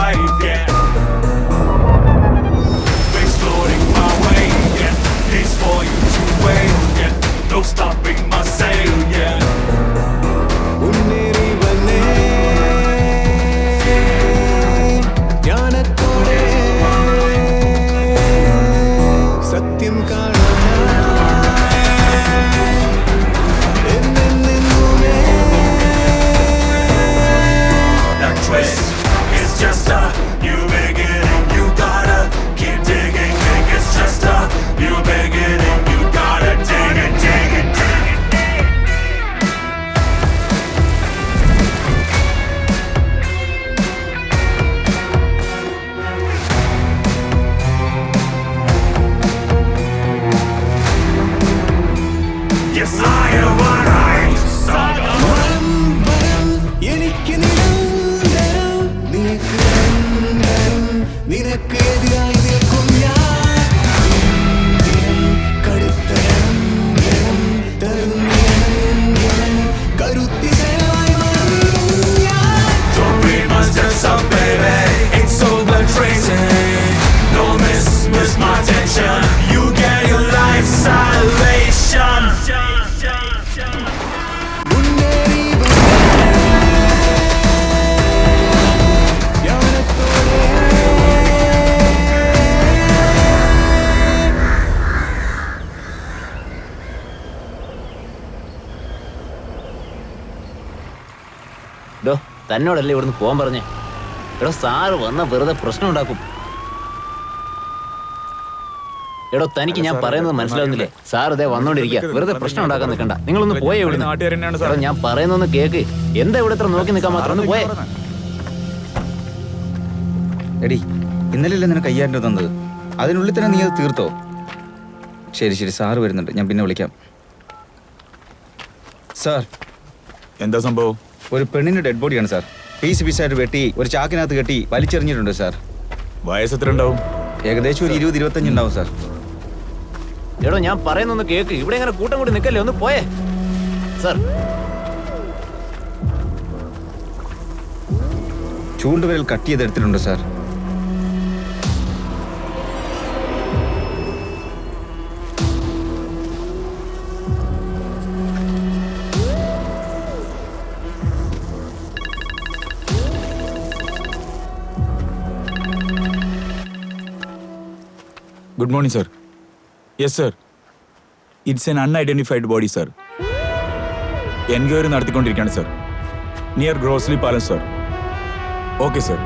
life, yeah. Exploring my way, yeah. It's for you to wait, yeah. No stopping my sail, yeah. തന്നോടല്ലേ ഇവിടുന്ന് പോകാൻ പറഞ്ഞേ? എടോ sir വന്ന വെറുതെ പ്രശ്നം ഉണ്ടാക്കും. എടോ തനിക്ക് ഞാൻ പറയുന്നത് മനസ്സിലാവുന്നില്ലേ? സാർ ഇതേ വന്നോണ്ടിരിക്കുക, വെറുതെ പ്രശ്നം ഉണ്ടാക്കാൻ നിൽക്കണ്ട. നിങ്ങളൊന്ന് പോയേ ഇവിടുന്ന്. ഞാൻ പറയുന്നൊന്ന് കേക്ക്. എന്താ ഇവിടെ ഇത്ര നോക്കി നിൽക്കാൻ മാത്രം? ഒന്ന് പോയേ. എടി ഇന്നലെയല്ലേ നിനക്ക് 5000 രൂപ തന്നത്? അതിനുള്ളിൽ തന്നെ നീ അത് തീർത്തോ? ശരി ശരി, സാറ് വരുന്നുണ്ട്, ഞാൻ പിന്നെ വിളിക്കാം. സാർ, എന്താ സംഭവം? ഒരു പെണ്ണിന്റെ ഡെഡ് ബോഡിയാണ് സാർ. പീസ് പീസായിട്ട് വെട്ടി ഒരു ചാക്കിനകത്ത് കെട്ടി വലിച്ചെറിഞ്ഞിട്ടുണ്ട് സാർ. വയസ്സ് എത്ര ഉണ്ടാവും? ഏകദേശം ഒരു 20-25 ഉണ്ടാവും സാർ. എടോ ഞാൻ പറയുന്നൊന്ന് കേക്ക്. ഇവിടെ ഇങ്ങനെ കൂട്ടം കൂടി നിൽക്കല്ലേ, ഒന്ന് പോയേ. സാർ, ചൂണ്ടുവിരൽ കട്ട് ചെയ്തെടുത്തിട്ടുണ്ട് sir. Good morning, sir. Yes, sir. It's an unidentified body, sir. Enquiry നടത്തിക്കൊണ്ടിരിക്കുകയാണ് സർ. നിയർ ഗ്രോസ്ലി പാലം സർ. Okay sir.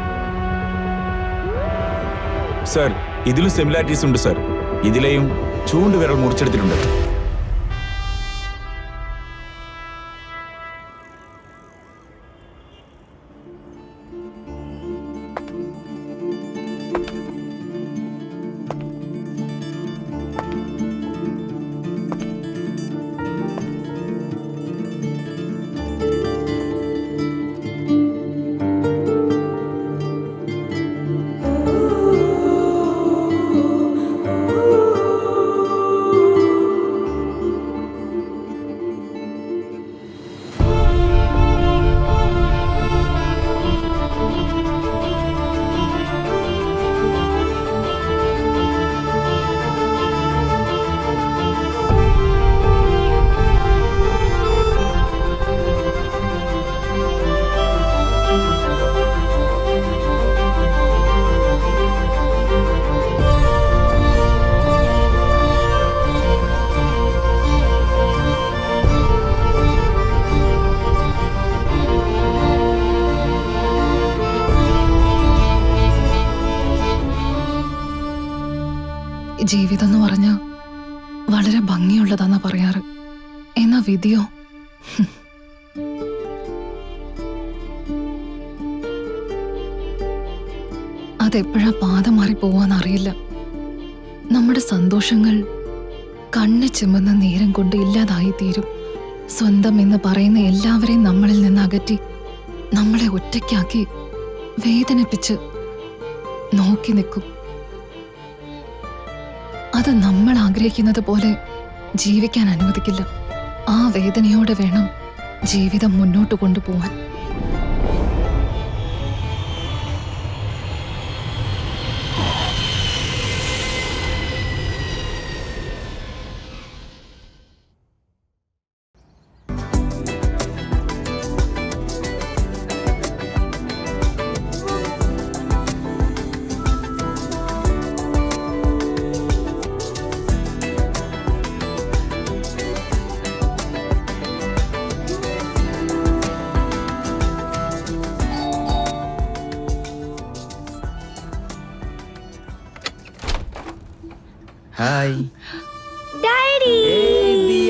സർ, ഇതിലും സിമിലാരിറ്റീസ് ഉണ്ട് സർ. ഇതിലെയും ചൂണ്ടുവിരൽ മുറിച്ചെടുത്തിട്ടുണ്ട്. ജീവിതം എന്ന് പറഞ്ഞ വളരെ ഭംഗിയുള്ളതാന്നാ പറയാറ്. എന്നാ വിധിയോ? അതെപ്പോഴാ പാത മാറി പോവാന്നറിയില്ല. നമ്മുടെ സന്തോഷങ്ങൾ കണ്ണ് ചിമ്മുന്ന നേരം കൊണ്ട് ഇല്ലാതായി തീരും. സ്വന്തം എന്ന് പറയുന്ന എല്ലാവരെയും നമ്മളിൽ നിന്ന് അകറ്റി നമ്മളെ ഒറ്റയ്ക്കാക്കി വേദനിപ്പിച്ച് നോക്കി നിൽക്കും. അത് നമ്മൾ ആഗ്രഹിക്കുന്നത് പോലെ ജീവിക്കാൻ അനുവദിക്കില്ല. ആ വേദനയോടെ വേണം ജീവിതം മുന്നോട്ട് കൊണ്ടുപോവാൻ. Daddy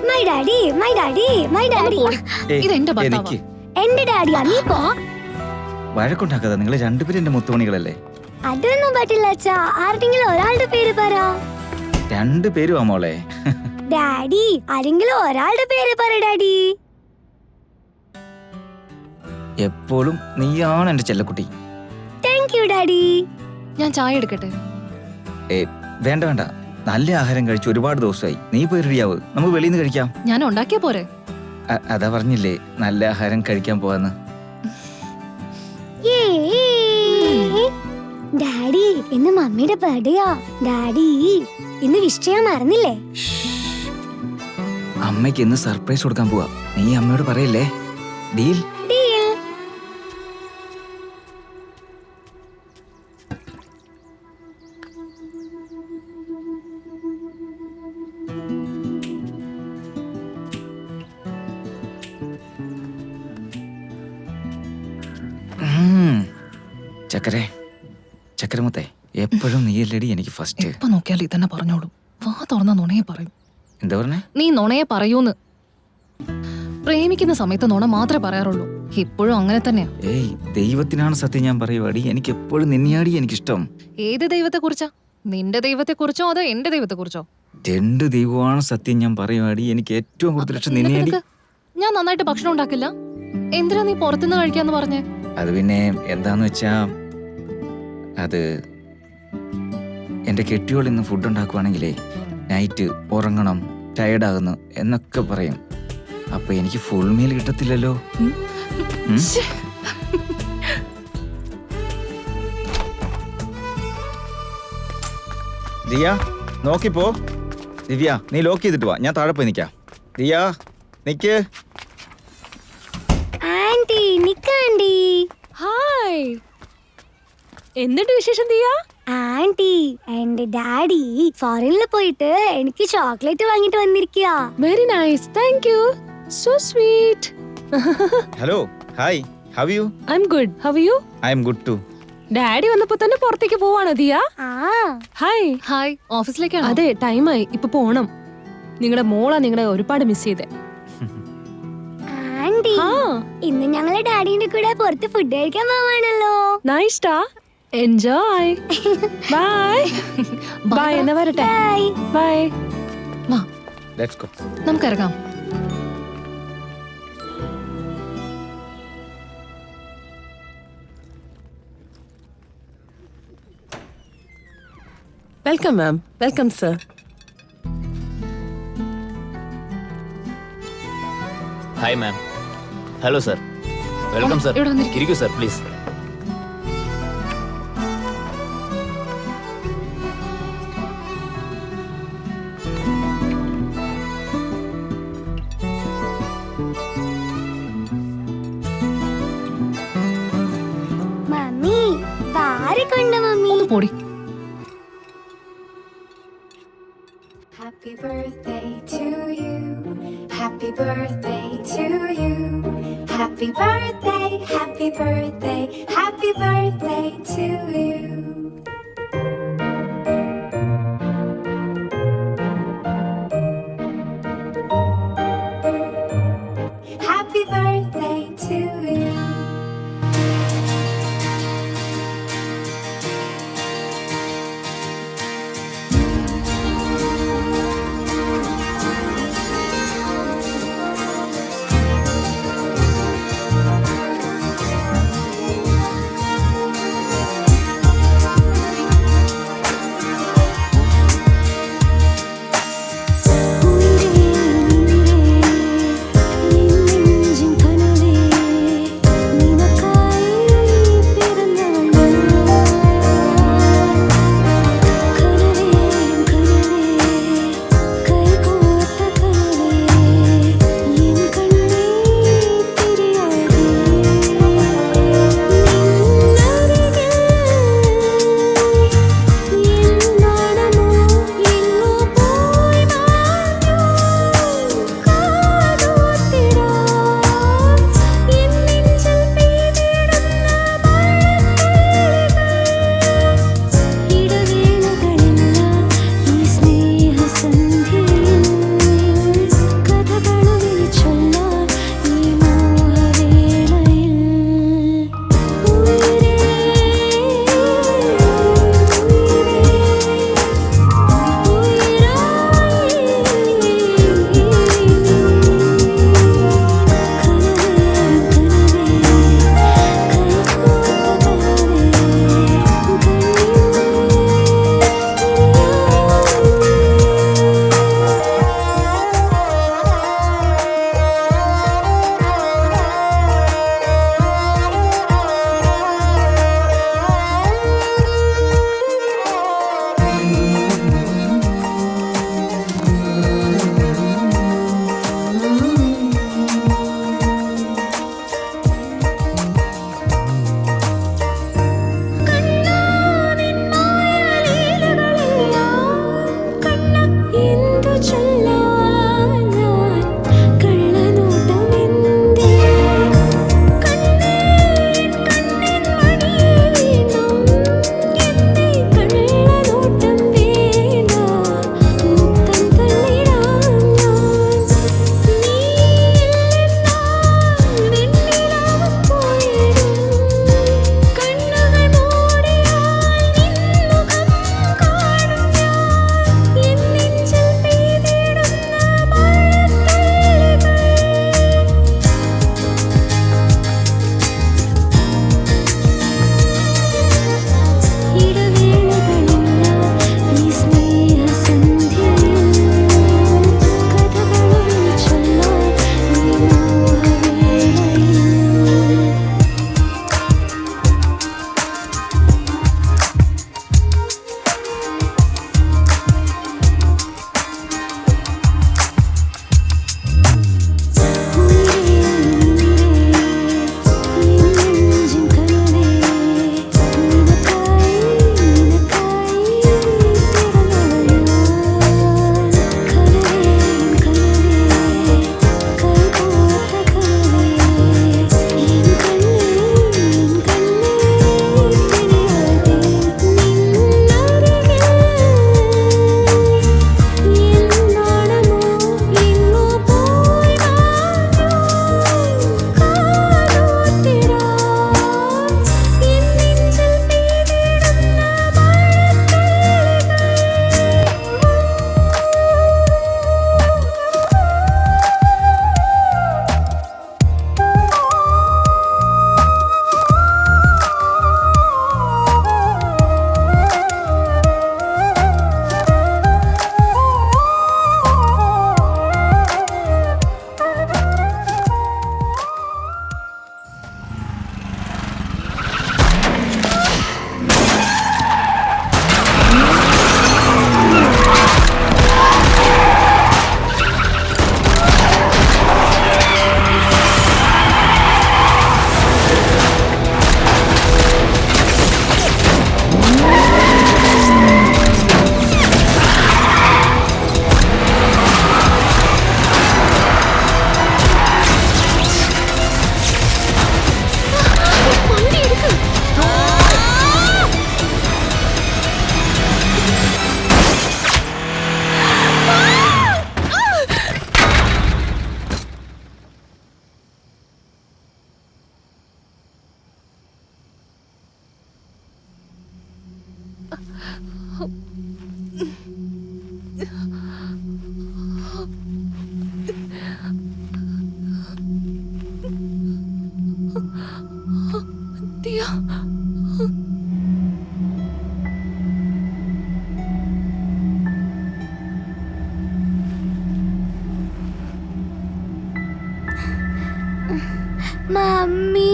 my daddy my daddy my daddy ഇത് എന്റെ ഭർത്താവാ. എനിക്ക് എന്റെ ഡാഡിയാ നീ പോ. വഴക്കുണ്ടാക്കാതെ, നിങ്ങൾ രണ്ടുപേരും എന്റെ മുത്തുമണികളല്ലേ. അതൊന്നും പറ്റില്ല അച്ഛാ. ആരുടെങ്കിലും ഒരാളുടെ പേര് പറ. രണ്ടുപേരും ആ മോളെ. ഡാഡി ആരെങ്കിലും ഒരാളുടെ പേര് പറ ഡാഡി. എപ്പോഴും നീയാണ് എന്റെ ചെല്ലക്കുട്ടി. Thank you daddy. ഞാൻ ചായ എടുക്കട്ടെ? വേണ്ട വേണ്ട, നല്ല ആഹാരം കഴിച്ച് ഒരുപാട് ദിവസമായി. നീ പോയി റെഡിയാവ്, നമുക്ക് വെളിയിൽ നിന്ന് കഴിക്കാം. ഞാൻ ഉണ്ടാക്കിയ പോരെ? അതാ പറഞ്ഞില്ലേ നല്ല ആഹാരം കഴിക്കാൻ പോവാന്ന്. ഡാഡി ഇന്ന് മമ്മിയുടെ ബർത്ത്ഡേയാ. ഡാഡി ഇന്ന് വിഷ് ചെയ്യാൻ മറന്നില്ലേ? അമ്മയ്ക്ക് ഇന്ന് സർപ്രൈസ് കൊടുക്കാൻ പോവാ. നീ അമ്മയോട് പറയില്ലേ? ഡീൽ? ഡീൽ. ചക്കരെ ചക്കരമുത്തേ, എപ്പോഴും നീയല്ലേടി എനിക്ക് ഫസ്റ്റ്. എപ്പോ നോക്കിയാലും ഇതന്നെ പറഞ്ഞോളൂ. വാ തുറന്ന നുണയെ പറയും. എന്താ പറഞ്ഞേ? നീ നുണയെ പറയൂന്ന്. പ്രേമിക്കുന്ന സമയത്ത് നുണ മാത്രമേ പറയാറുള്ളൂ. ഇപ്പോഴും അങ്ങനെ തന്നെയാ. ഏയ്, ദൈവത്തിനാണ് സത്യം ഞാൻ പറയുവാടി. എനിക്ക് എപ്പോഴും നിന്നെയാടി എനിക്കിഷ്ടം. ഏത് ദൈവത്തെ കുറിച്ചാ? നിന്റെ ദൈവത്തെ കുറിച്ചോ അതോ എന്റെ ദൈവത്തെ കുറിച്ചോ? രണ്ട് ദൈവമാണ് സത്യം ഞാൻ പറയുവാടി. എനിക്ക് ഏറ്റവും കൂടുതൽ ഇഷ്ടം നിന്നെയാടി. ഞാൻ നന്നായിട്ട് ഭക്ഷണം ഉണ്ടാക്കില്ല. എന്തിനാ നീ പുറത്തുനിന്ന് കഴിക്കാന്ന് പറഞ്ഞേ? അത് പിന്നെ എന്താന്ന് വെച്ചാ, അത് എന്റെ കെട്ടിയോൾ ഇന്ന് ഫുഡ് ഉണ്ടാക്കുവാണെങ്കിലേ നൈറ്റ് ഉറങ്ങണം, ടയർഡാകുന്നു എന്നൊക്കെ പറയും. അപ്പൊ എനിക്ക് ഫുൾ മീൽ കിട്ടത്തില്ലല്ലോ. ദിയ നോക്കിപ്പോ. ദിവ്യ നീ ലോക്ക് ചെയ്തിട്ട് വാ, ഞാൻ താഴെ പോയി നിക്കാം. ദിയ നിക്ക്. ആന്റി നിക്കാണ്ടി. ഹായ്, എന്നിട്ട് വിശേഷം ദിയ? ആന്റി എന്റെ ഡാഡി ഫോറിനിൽ പോയിട്ട് എനിക്ക് ചോക്ലേറ്റ് വാങ്ങിട്ട് വന്നിരിക്കുക. Very nice, thank you, so sweet. Hello, hi, how you? I am good, how you? I am good too. Daddy വന്നപ്പോ തന്നെ പുറത്തേക്ക് പോവാണോ ദിയ? ആ ഹായ്. ഹായ്, ഓഫീസിലേക്കാണോ? അതെ, ടൈമായി, ഇപ്പൊ പോണം. നിങ്ങളുടെ മോളാ നിങ്ങളെ ഒരുപാട് മിസ് ചെയ്തേ. ആന്റി ആ, ഇന്ന് ഞങ്ങള് ഡാഡിന്റെ കൂടെ പുറത്ത് ഫുഡ് കഴിക്കാൻ പോവാണല്ലോ. നൈസ് ടാ, എൻജോയ്. ബൈ ബൈ, എന്നാ വരട്ടെ. ബൈ. ബൈ. വാ ലെറ്റ്സ് ഗോ. നമുക്ക് ഇറങ്ങാം. വെൽക്കം മാം. Welcome sir. Hi ma'am. Hello sir. Welcome sir. ഇവിടെ വന്നിരിക്കൂ. ഇരിക്കൂ സർ പ്ലീസ്. മമ്മി വാരി കൊണ്ട് മമ്മി. ഒന്ന് പോടി. Happy birthday to you. Happy birthday to you. Happy birthday, happy birthday, happy birthday to you. Happy birthday to you. Mummy.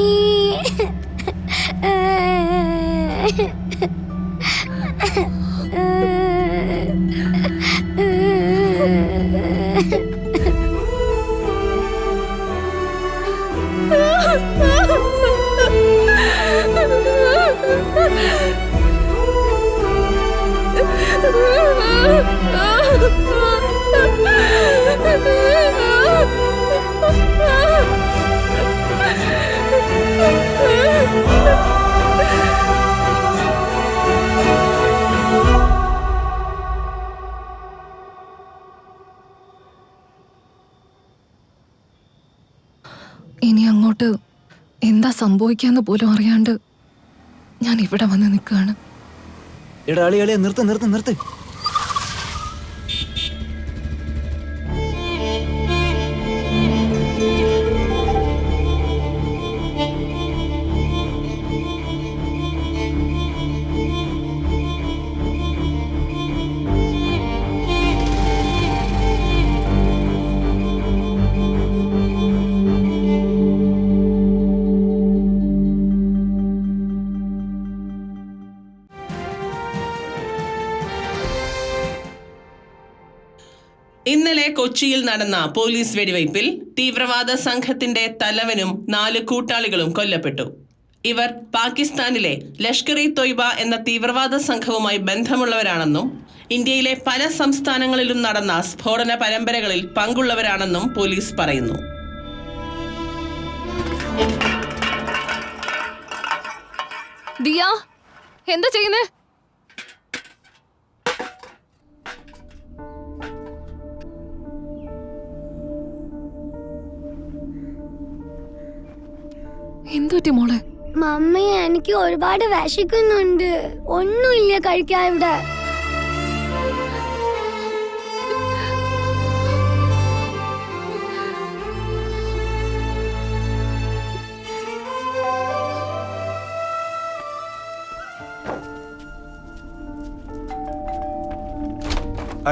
ഇനി അങ്ങോട്ട് എന്താ സംഭവിക്കാന്ന് പോലും അറിയാണ്ട് ഞാൻ ഇവിടെ വന്ന് നിൽക്കുകയാണ്. എടാ അളിയെ നിർത്ത് നിർത്ത് നിർത്ത്. ഇന്നലെ കൊച്ചിയിൽ നടന്ന പോലീസ് വെടിവയ്പിൽ തീവ്രവാദ സംഘത്തിന്റെ തലവനും 4 കൂട്ടാളികളും കൊല്ലപ്പെട്ടു. ഇവർ പാകിസ്ഥാനിലെ ലഷ്കർ-ഇ-തൊയ്ബ എന്ന തീവ്രവാദ സംഘവുമായി ബന്ധമുള്ളവരാണെന്നും ഇന്ത്യയിലെ പല സംസ്ഥാനങ്ങളിലും നടന്ന സ്ഫോടന പരമ്പരകളിൽ പങ്കുള്ളവരാണെന്നും പോലീസ് പറയുന്നു. ദിയ, എന്താ ചെയ്യുന്നേ? എന്തുപറ്റി മോളെ? മമ്മി, എനിക്ക് ഒരുപാട് വിശക്കുന്നുണ്ട്. ഒന്നുമില്ല കഴിക്കാൻ ഇവിടെ.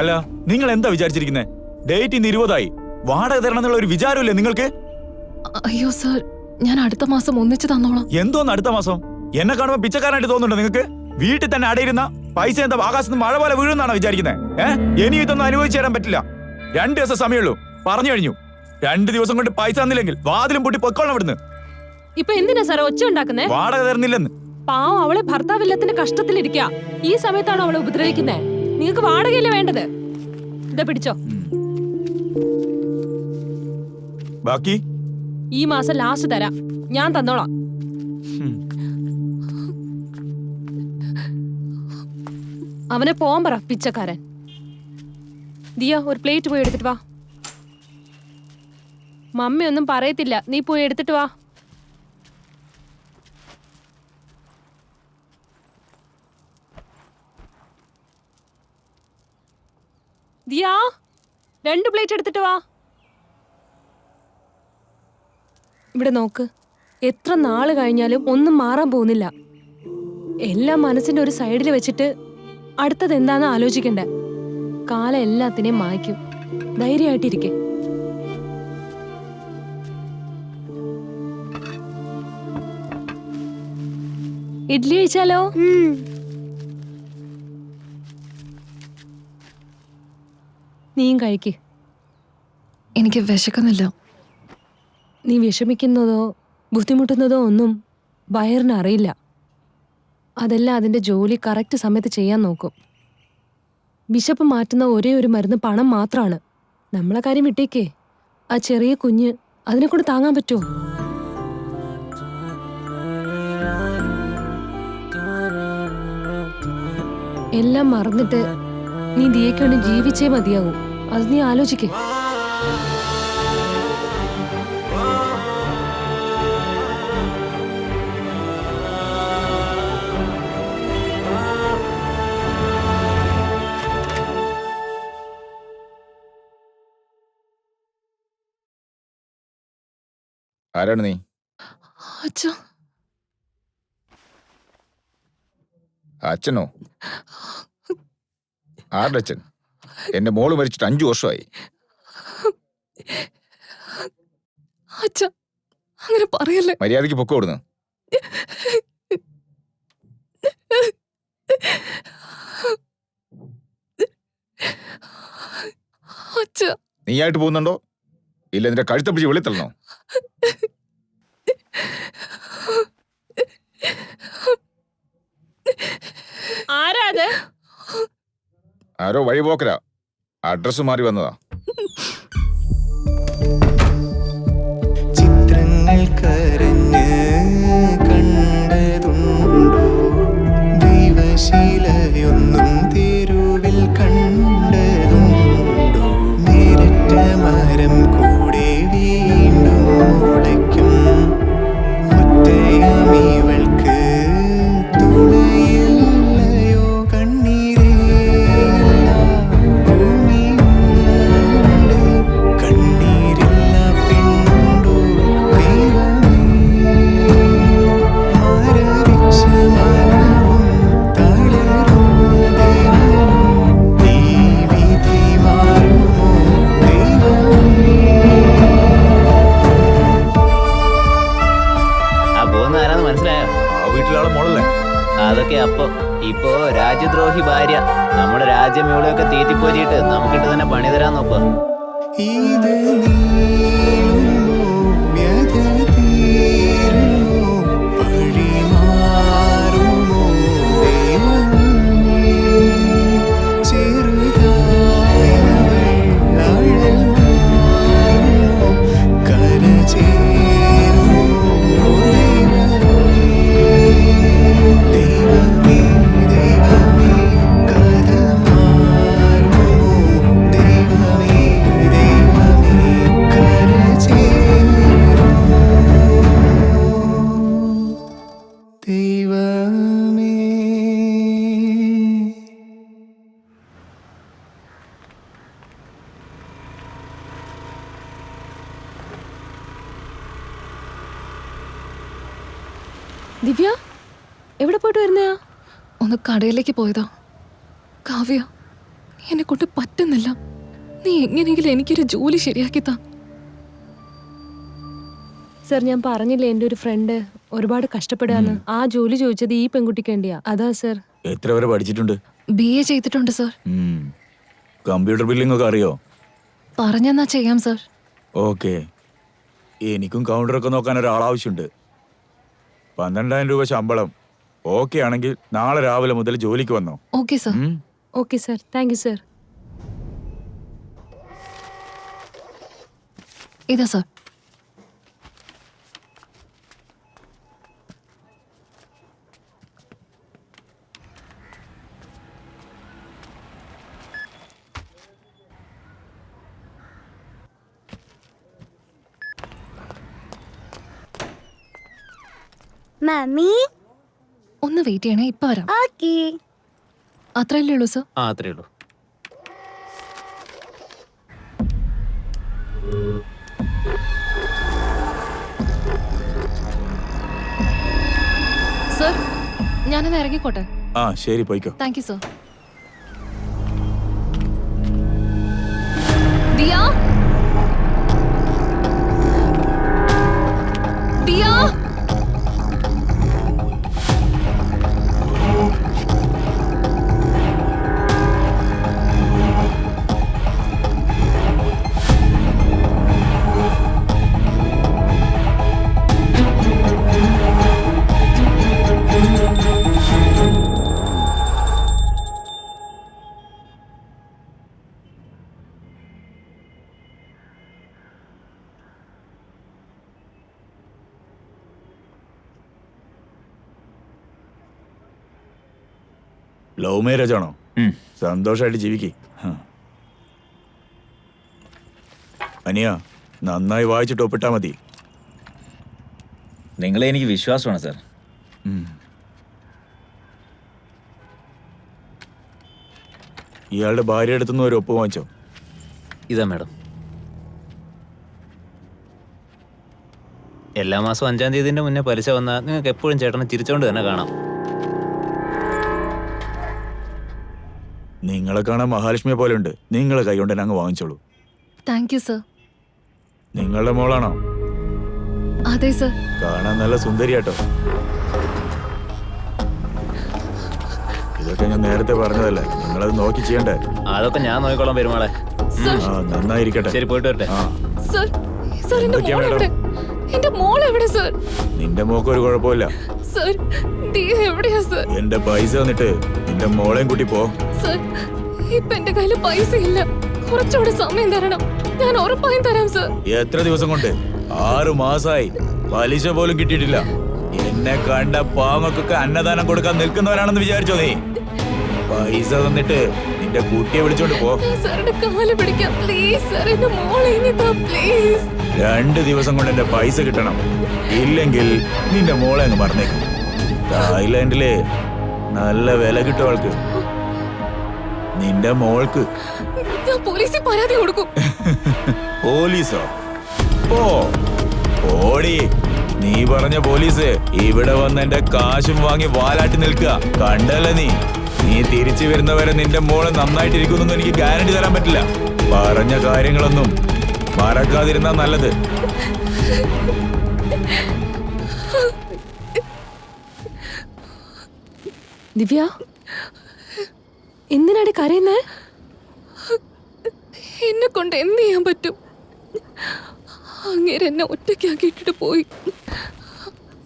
അല്ല, നിങ്ങൾ എന്താ വിചാരിച്ചിരിക്കുന്നേ? ഡേറ്റ് ഇന്ന് 20ആയി. വാടക തരണം എന്നുള്ള ഒരു വിചാരമില്ലേ നിങ്ങൾക്ക്? അയ്യോ സർ, ഞാൻ അടുത്ത മാസം ഒന്നിച്ച് തന്നോളാം. എന്തോന്ന് അടുത്ത മാസം? എന്നെ കാണുമ്പോ പിച്ചക്കാരനായിട്ട് തോന്നുന്നുണ്ടോ നിങ്ങൾക്ക്? വീട്ടിൽ തന്നെ അടയിരുന്ന പൈസ എന്താ ആകാശത്ത് മഴ പോലെ വീഴുന്നാണോ വിചാരിക്കുന്നത്? ഇനി ഇതൊന്നും അനുഭവിച്ചു തരാൻ പറ്റില്ല. 2 ദിവസം സമയമുള്ളൂ, പറഞ്ഞു കഴിഞ്ഞു. 2 ദിവസം കൊണ്ട് പൈസ തന്നില്ലെങ്കിൽ വാതിലും പൊട്ടി പൊക്കോളണം ഇവിടുന്ന്. ഇപ്പൊ എന്തിനാ സാറേ ഒച്ച ഉണ്ടാക്കുന്നേ? വാടക തരുന്നില്ലെന്ന്. പാവം, അവളെ ഭർത്താവില്ലത്തിന്റെ കഷ്ടത്തിലിരിക്കാ. ഈ സമയത്താണ് അവളെ ഉപദ്രവിക്കുന്നേ. നിങ്ങൾക്ക് വാടകയല്ലേ വേണ്ടത്? ഇതാ പിടിച്ചോ. ബാക്കി ഈ മാസം ലാസ്റ്റ് തരാം, ഞാൻ തന്നോളാം. അവനെ പോവാൻ പറ, പിച്ചക്കാരൻ. ദിയ, ഒരു പ്ലേറ്റ് പോയി എടുത്തിട്ട് വാ. മമ്മി ഒന്നും പറയത്തില്ല, നീ പോയി എടുത്തിട്ട് വാ. ദിയ, 2 പ്ലേറ്റ് എടുത്തിട്ട് വാ. ഇവിടെ നോക്ക്, എത്ര നാള് കഴിഞ്ഞാലും ഒന്നും മാറാൻ പോകുന്നില്ല. എല്ലാം മനസ്സിന്റെ ഒരു സൈഡിൽ വെച്ചിട്ട് അടുത്തത് എന്താന്ന് ആലോചിക്കണ്ടേ. കാലം എല്ലാത്തിനെയും മായ്ക്കും. ധൈര്യമായിട്ടിരിക്കെ. ഇഡ്ലി കഴിച്ചാലോ? നീയും കഴിക്ക്. എനിക്ക് വിശക്കുന്നില്ല. നീ വിഷമിക്കുന്നതോ ബുദ്ധിമുട്ടുന്നതോ ഒന്നും വയറിന് അറിയില്ല. അതെല്ലാം അതിൻ്റെ ജോലി കറക്റ്റ് സമയത്ത് ചെയ്യാൻ നോക്കും. വിശപ്പ് മാറ്റുന്ന ഒരേ ഒരു മരുന്ന് പണം മാത്രമാണ്. നമ്മളെ കാര്യം വിട്ടേക്കേ. ആ ചെറിയ കുഞ്ഞ്, അതിനെ കൊണ്ട് താങ്ങാൻ പറ്റുമോ? എല്ലാം മറന്നിട്ട് നീ ദിയയ്ക്ക് വേണ്ടി ജീവിച്ചേ മതിയാവും. അത് നീ ആലോചിക്കേ. ആരാണ് നീ? അച്ഛാ. അച്ഛനോ? ആരുടെ അച്ഛൻ? എന്റെ മോള് മരിച്ചിട്ട് 5 വർഷമായി. അച്ഛാ, അങ്ങനെ പറയല്ലേ. മര്യാദയ്ക്ക് പൊക്കോ ഇവിടുന്ന്. അച്ഛാ, നീയായിട്ട് പോകുന്നുണ്ടോ ഇല്ല നിന്റെ കഴുത്ത പിടിച്ച് വെളിത്തള്ളണോ? ആരാ അത്? ആരോ വഴി പോക്കരാ, അഡ്രസ് മാറി വന്നതാ. ചിത്രങ്ങൾ കരഞ്ഞ് കണ്ടതുണ്ടോ, ദൈവശീലയൊന്നും തെരുവിൽ കണ്ടതുണ്ടോ, നേരിട്ട മരം കൂടെ വീണ്ടും മുളയ്ക്കും, ഒറ്റയാമിവൾക്ക് തുണയില്ലയോ, കണ്ണീരേല്ല ഭൂമിയുണ്ട്, കണ്ണീരില്ല പെണ്ണുണ്ടോ, ദൈവമേ മരവിച്ച മനവും തളരുന്ന ദേഹവും, ഈ വിധി മാറുമോ ദൈവമേ. ആ പോകുന്ന ആരാന്ന് മനസ്സിലായോ? ആ വീട്ടിലാളെ മോളല്ലേ? അതൊക്കെ ഇപ്പോ രാജ്യദ്രോഹി ഭാര്യ നമ്മുടെ രാജ്യം ഇവിടെയൊക്കെ തീറ്റിപ്പോറ്റിട്ട് നമുക്കിട്ട് തന്നെ പണി തരാൻ നോക്കുക. ഇത് നീളുമോ, വ്യഥ തീരുമോ, പഴി മാറുമോ ദൈവമേ. ചെറുതായവൾ അഴൽ മാറുമോ, കര ചേരുമോ ദൈവമേ. ദൈവമേ കഥ മാറുമോ, ദൈവമേ ദൈവമേ കര ചേരുമോ ദൈവമേ. ദിവ്യ, എവിടെ പോയിട്ട് വരുന്നയാ? ഒന്ന് കടയിലേക്ക് പോയതാ. കാവ്യ, നീ എന്നെ കൊണ്ട് പറ്റുന്നില്ല. നീ എങ്ങനെയെങ്കിലും എനിക്കൊരു ജോലി ശരിയാക്കി താ. സർ, ഞാൻ പറഞ്ഞില്ലേ എൻ്റെ ഒരു ഫ്രണ്ട് ഒരുപാട് കഷ്ടപ്പെടാന്ന്. ആ ജോലി ചോദിച്ചത് ഈ പെൺകുട്ടിക്ക് വേണ്ടിയാ. അതാ സർ. എത്ര വരെ പഠിച്ചിട്ടുണ്ട്? BA ചെയ്തിട്ടുണ്ട് സർ. കമ്പ്യൂട്ടർ ബില്ലിംഗ് ഒക്കെ അറിയോ? പറഞ്ഞെന്നാ ചെയ്യാം സർ. ഓക്കെ, എനിക്കും കൗണ്ടറൊക്കെ നോക്കാൻ ഒരാളാവശ്യമുണ്ട്. 12,000 രൂപ ശമ്പളം. ഓക്കെ ആണെങ്കിൽ നാളെ രാവിലെ മുതൽ ജോലിക്ക് വന്നോ. Okay sir. Okay sir, thank you sir. ഇതാ സർ. മമ്മി. ഒന്ന് വെയിറ്റ് ചെയ്യണേ, ഇപ്പൊ വരാം. ഓക്കേ. അത്രയല്ലേ ഉള്ളൂ സർ? ആ അത്രേ ഉള്ളൂ. സർ, ഞാനൊന്ന് ഇറങ്ങിക്കോട്ടെ. ആ ശരി, പോയിക്കോ. Thank you sir. Diya, Diya. Love marriage ആണോ? സന്തോഷമായിട്ട് ജീവിക്കേ. അനിയ, നന്നായി വായിച്ചിട്ട് ഒപ്പിട്ടാ മതി. നിങ്ങളെ എനിക്ക് വിശ്വാസമാണ് സാർ. ഇയാളുടെ ഭാര്യ അടുത്തുനിന്ന് ഒരു ഒപ്പ് വാങ്ങിച്ചോ? ഇതാ മാഡം. എല്ലാ മാസവും 5-ാം തീയതിന്റെ മുന്നേ പലിശ വന്നാൽ നിങ്ങൾക്ക് എപ്പോഴും ചേട്ടനെ ചിരിച്ചോണ്ട് തന്നെ കാണാം. നിങ്ങളെ കാണാൻ മഹാലക്ഷ്മിയെ പോലെ ഉണ്ട്. നിങ്ങളെ കൈ കൊണ്ട് തന്നെ അങ്ങ് വാങ്ങിച്ചോളൂ. Thank you sir. നിങ്ങളുടെ മോളാണോ? അതെ സർ. കാണാൻ നല്ല സുന്ദരിയാട്ടോ. ഇതൊക്കെ ഞാൻ നേരത്തെ പറഞ്ഞതല്ലേ, നിങ്ങളത് നോക്കി ചെയ്യണ്ടേ? അതൊക്കെ ഞാൻ നോക്കിക്കോളാം പെരുമാളെ. ആ നന്നായിരിക്കട്ടെ. ശരി, പോയിട്ട് വരട്ടെ. ആ സർ, സർ എന്റെ എന്തൊക്കെയാ മോൾ മേഡം? എവിടെ? എന്റെ മോൾ എവിടെ സർ? നിന്റെ മോക്ക് ഒരു കുഴപ്പമില്ല. സർ, ദിയ എവിടെയാ സർ? എന്റെ പൈസ തന്നിട്ട് നിന്റെ മോളെയും കൂട്ടി പോ. സർ, ഇപ്പൊ എന്റെ കയ്യില് പൈസ ഇല്ല. കുറച്ചുകൂടെ സമയം തരണം. ഞാൻ ഉറപ്പായും തരാം സർ. എത്ര ദിവസം കൊണ്ട്? 6 മാസമായി, പലിശ പോലും കിട്ടിയിട്ടില്ല. എന്നെ കണ്ട പാങ്ങൾക്കൊക്കെ അന്നദാനം കൊടുക്കാൻ നിൽക്കുന്നവരാണെന്ന് വിചാരിച്ചോ നീ? പൈസ തന്നിട്ട് നിന്റെ കുട്ടിയെ വിളിച്ചോണ്ട് പോ. ഞാൻ സാറിന്റെ കാല് പിടിക്കാം പ്ലീസ് സർ. എന്റെ മോളെ ഇനി താ പ്ലീസ്. 2 ദിവസം കൊണ്ട് എന്റെ പൈസ കിട്ടണം. ഇല്ലെങ്കിൽ നിന്റെ മോളെ അങ്ങ് മറന്നേക്കും. തായ്ലാൻഡിലെ നല്ല വില കിട്ടും അവൾക്ക്. നിന്റെ മോൾക്ക്. ഞാൻ പോലീസിൽ പരാതി കൊടുക്കും. പോലീസോ? ഓ ഓടി. നീ പറഞ്ഞ പോലീസ് ഇവിടെ വന്ന് എന്റെ കാശും വാങ്ങി വാലാട്ടി നിൽക്കുക കണ്ടല്ലേ നീ? നീ തിരിച്ചു വരുന്നവരെ നിന്റെ മോള് നന്നായിട്ടിരിക്കുന്നൊന്നും എനിക്ക് ഗ്യാരണ്ടി തരാൻ പറ്റില്ല. പറഞ്ഞ കാര്യങ്ങളൊന്നും മറക്കാതിരുന്നാ നല്ലത്. ദിവ്യ, എന്തിനാണ് കരയുന്നേ? എന്നെ കൊണ്ട് എന്ത് ചെയ്യാൻ പറ്റും? അങ്ങേര് എന്നെ ഒറ്റയ്ക്കാക്കിയിട്ടിട്ട് പോയി.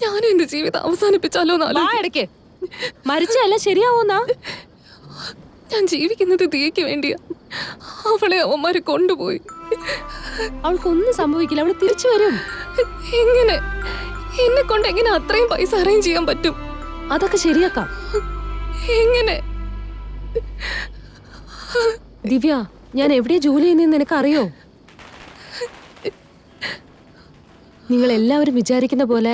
ഞാനും എന്റെ ജീവിതം അവസാനിപ്പിച്ചാലോ? ഇടയ്ക്ക് മരിച്ചല്ല ശരിയാവൂന്നാ? ഞാൻ ജീവിക്കുന്നത് ദിയയ്ക്ക് വേണ്ടിയാ. അവളെ അവന്മാര് കൊണ്ടുപോയി. അവൾക്കൊന്നും സംഭവിക്കില്ല, അവള് തിരിച്ചു വരും. എങ്ങനെ? എന്നെ കൊണ്ട് എങ്ങനെ അത്രയും പൈസ അറേഞ്ച് ചെയ്യാൻ പറ്റും? അതൊക്കെ ശരിയാക്കാം. എങ്ങനെ? ദിവ്യ, ഞാൻ എവിടെയാ ജോലി ചെയ്യുന്നതെന്ന് നിനക്കറിയോ? നിങ്ങൾ എല്ലാവരും വിചാരിക്കുന്ന പോലെ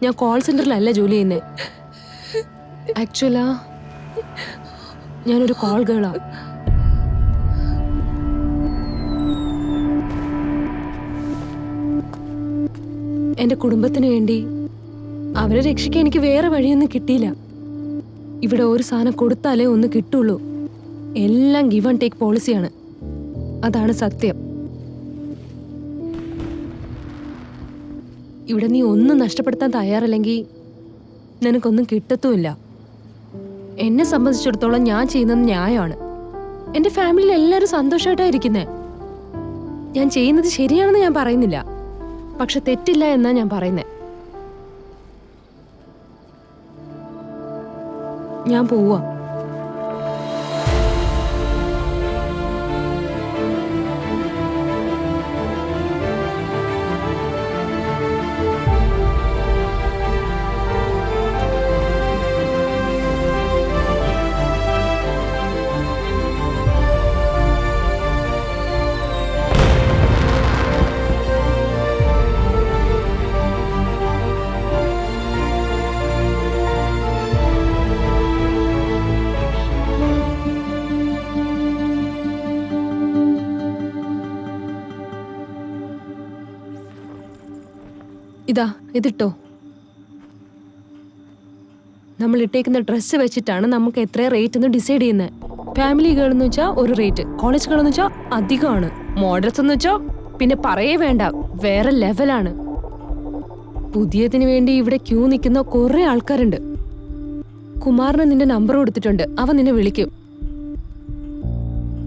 ഞാൻ കോൾ സെന്ററിലല്ല ജോലി ചെയ്യുന്നത്. ആക്ച്വലാ ഞാനൊരു കോൾ ഗേളാ. എന്റെ കുടുംബത്തിന് വേണ്ടി അവരെ രക്ഷിക്കാൻ എനിക്ക് വേറെ വഴിയൊന്നും കിട്ടിയില്ല. ഇവിടെ ഒരു സാധനം കൊടുത്താലേ ഒന്ന് കിട്ടുള്ളൂ. എല്ലാം ഗിവ് ആൻഡ് ടേക്ക് പോളിസിയാണ്. അതാണ് സത്യം. ഇവിടെ നീ ഒന്നും നഷ്ടപ്പെടുത്താൻ തയ്യാറല്ലെങ്കിൽ നിനക്കൊന്നും കിട്ടത്തുമില്ല. എന്നെ സംബന്ധിച്ചിടത്തോളം ഞാൻ ചെയ്യുന്നത് ന്യായമാണ്. എൻ്റെ ഫാമിലിയിൽ എല്ലാവരും സന്തോഷമായിട്ടാണ് ഇരിക്കുന്നത്. ഞാൻ ചെയ്യുന്നത് ശരിയാണെന്ന് ഞാൻ പറയുന്നില്ല, പക്ഷെ തെറ്റില്ല എന്നാ ഞാൻ പറയുന്നത്. ഞാൻ പോവാ. ഇതാ ഇതിട്ടോ. നമ്മൾ ഇട്ടേക്കുന്ന ഡ്രസ്സ് വെച്ചിട്ടാണ് നമുക്ക് എത്ര റേറ്റ് എന്ന് ഡിസൈഡ് ചെയ്യുന്നത്. ഫാമിലി ഗേൾ എന്ന് വെച്ചാൽ ഒരു റേറ്റ്, കോളേജ് ഗേൾ എന്ന് വെച്ചാൽ അധികമാണ്, മോഡൽസ് എന്ന് വെച്ചാൽ പിന്നെ പറയേ വേണ്ട, വേറെ ലെവലാണ്. പുതിയതിന് വേണ്ടി ഇവിടെ ക്യൂ നിൽക്കുന്ന കുറെ ആൾക്കാരുണ്ട്. കുമാറിന് നിന്റെ നമ്പർ കൊടുത്തിട്ടുണ്ട്, അവൻ നിന്നെ വിളിക്കും.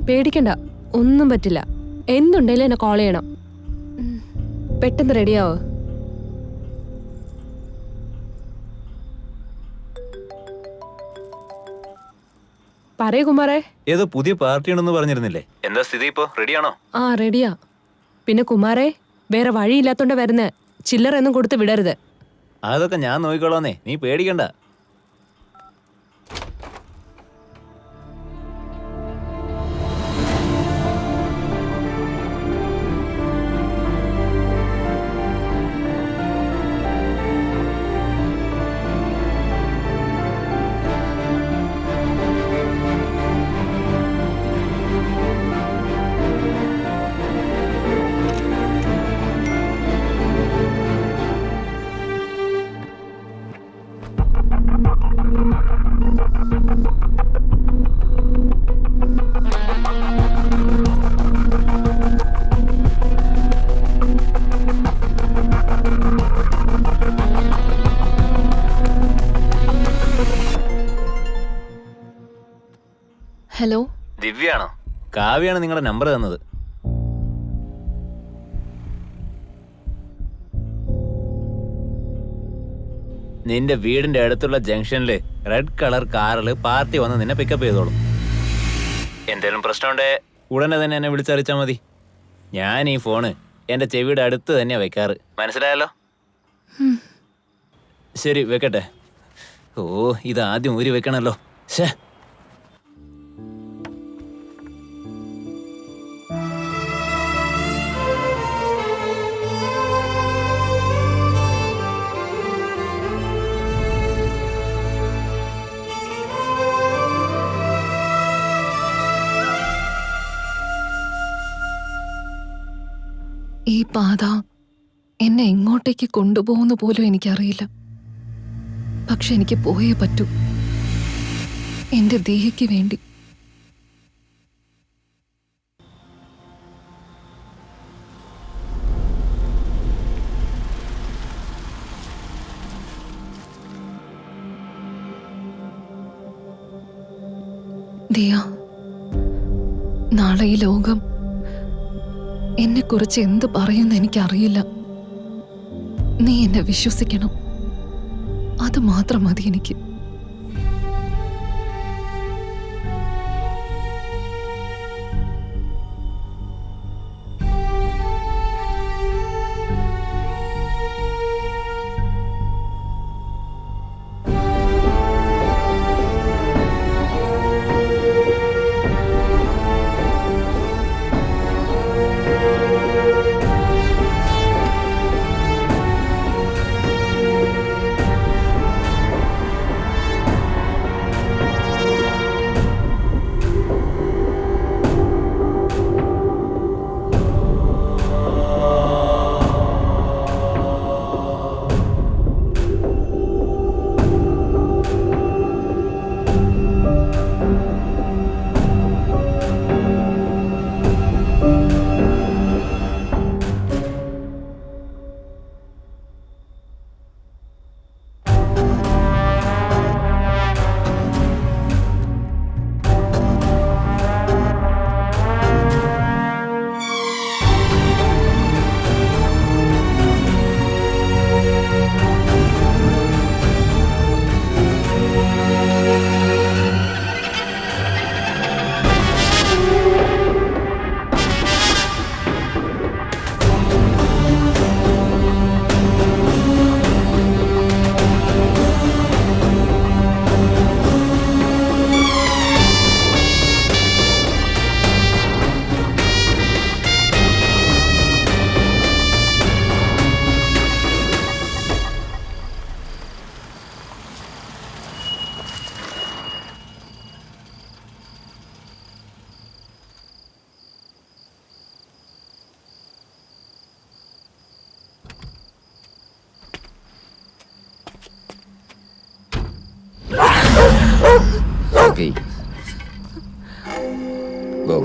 പേടിക്കണ്ട, ഒന്നും പറ്റില്ല. എന്തുണ്ടെങ്കിലും എന്നെ കോൾ ചെയ്യണം. പെട്ടെന്ന് റെഡിയാവോ? പറയൂ കുമാറേ. ഏതോ പുതിയ പാർട്ടിയാണെന്ന് പറഞ്ഞിരുന്നില്ലേ? എന്താ സ്ഥിതി ഇപ്പോ? റെഡിയാണോ? ആ റെഡിയാ. പിന്നെ കുമാറേ, വേറെ വഴിയില്ലാത്തോണ്ട് വരുന്ന ചില്ലറൊന്നും കൊടുത്ത് വിടരുത്. അതൊക്കെ ഞാൻ നോക്കിക്കോളാന്നേ, നീ പേടിക്കണ്ട. കാവ്യാണ് നിങ്ങളുടെ നമ്പർ തന്നത്. നിന്റെ വീടിന്റെ അടുത്തുള്ള ജംഗ്ഷനില് റെഡ് കളർ കാറിൽ പാർട്ടി വന്ന് നിന്നെ പിക്കപ്പ് ചെയ്തോളും. എന്തേലും പ്രശ്നമുണ്ടേ ഉടനെ തന്നെ എന്നെ വിളിച്ചറിയിച്ചാൽ മതി. ഞാൻ ഈ ഫോണ് എന്റെ ചെവിയുടെ അടുത്ത് തന്നെയാ വെക്കാറ്. മനസ്സിലായല്ലോ? ശരി, വെക്കട്ടെ. ഓ, ഇത് ആദ്യം ഊരി വെക്കണല്ലോ. ശേ, ഈ പാത എന്നെ എങ്ങോട്ടേക്ക് കൊണ്ടുപോകുന്ന പോലും എനിക്കറിയില്ല. പക്ഷെ എനിക്ക് പോയേ പറ്റൂ, എന്റെ ദേഹിക്ക് വേണ്ടി. ദിയ, നാളെ ഈ ലോകം എന്നെക്കുറിച്ച് എന്ത് പറയുമെന്ന് എനിക്കറിയില്ല. നീ എന്നെ വിശ്വസിക്കണം, അത് മാത്രം മതി എനിക്ക്. Okay. Go.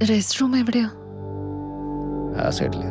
റെസ്റ്റ് റൂം എവിടെയാ? ആ സൈഡിൽ.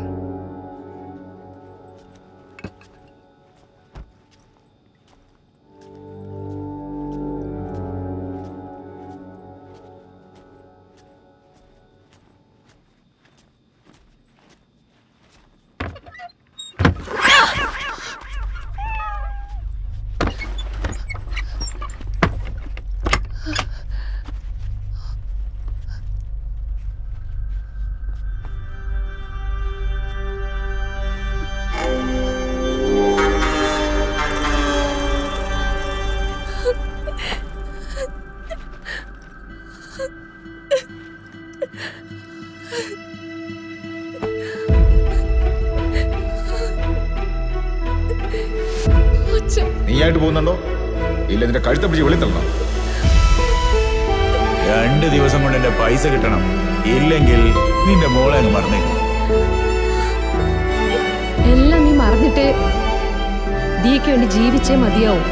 ആയിട്ട് പോകുന്നുണ്ടോ ഇല്ല നിന്റെ കഴുത്തെ പിടിച്ച് വെളിത്തള്ളണം? 2 ദിവസം കൊണ്ട് എന്റെ പൈസ കിട്ടണം, ഇല്ലെങ്കിൽ നിന്റെ മോളെ അങ്ങ് മറന്നേക്കും. എല്ലാം നീ മറന്നിട്ട് ദിയയ്ക്ക് വേണ്ടി ജീവിച്ചേ മതിയാവും.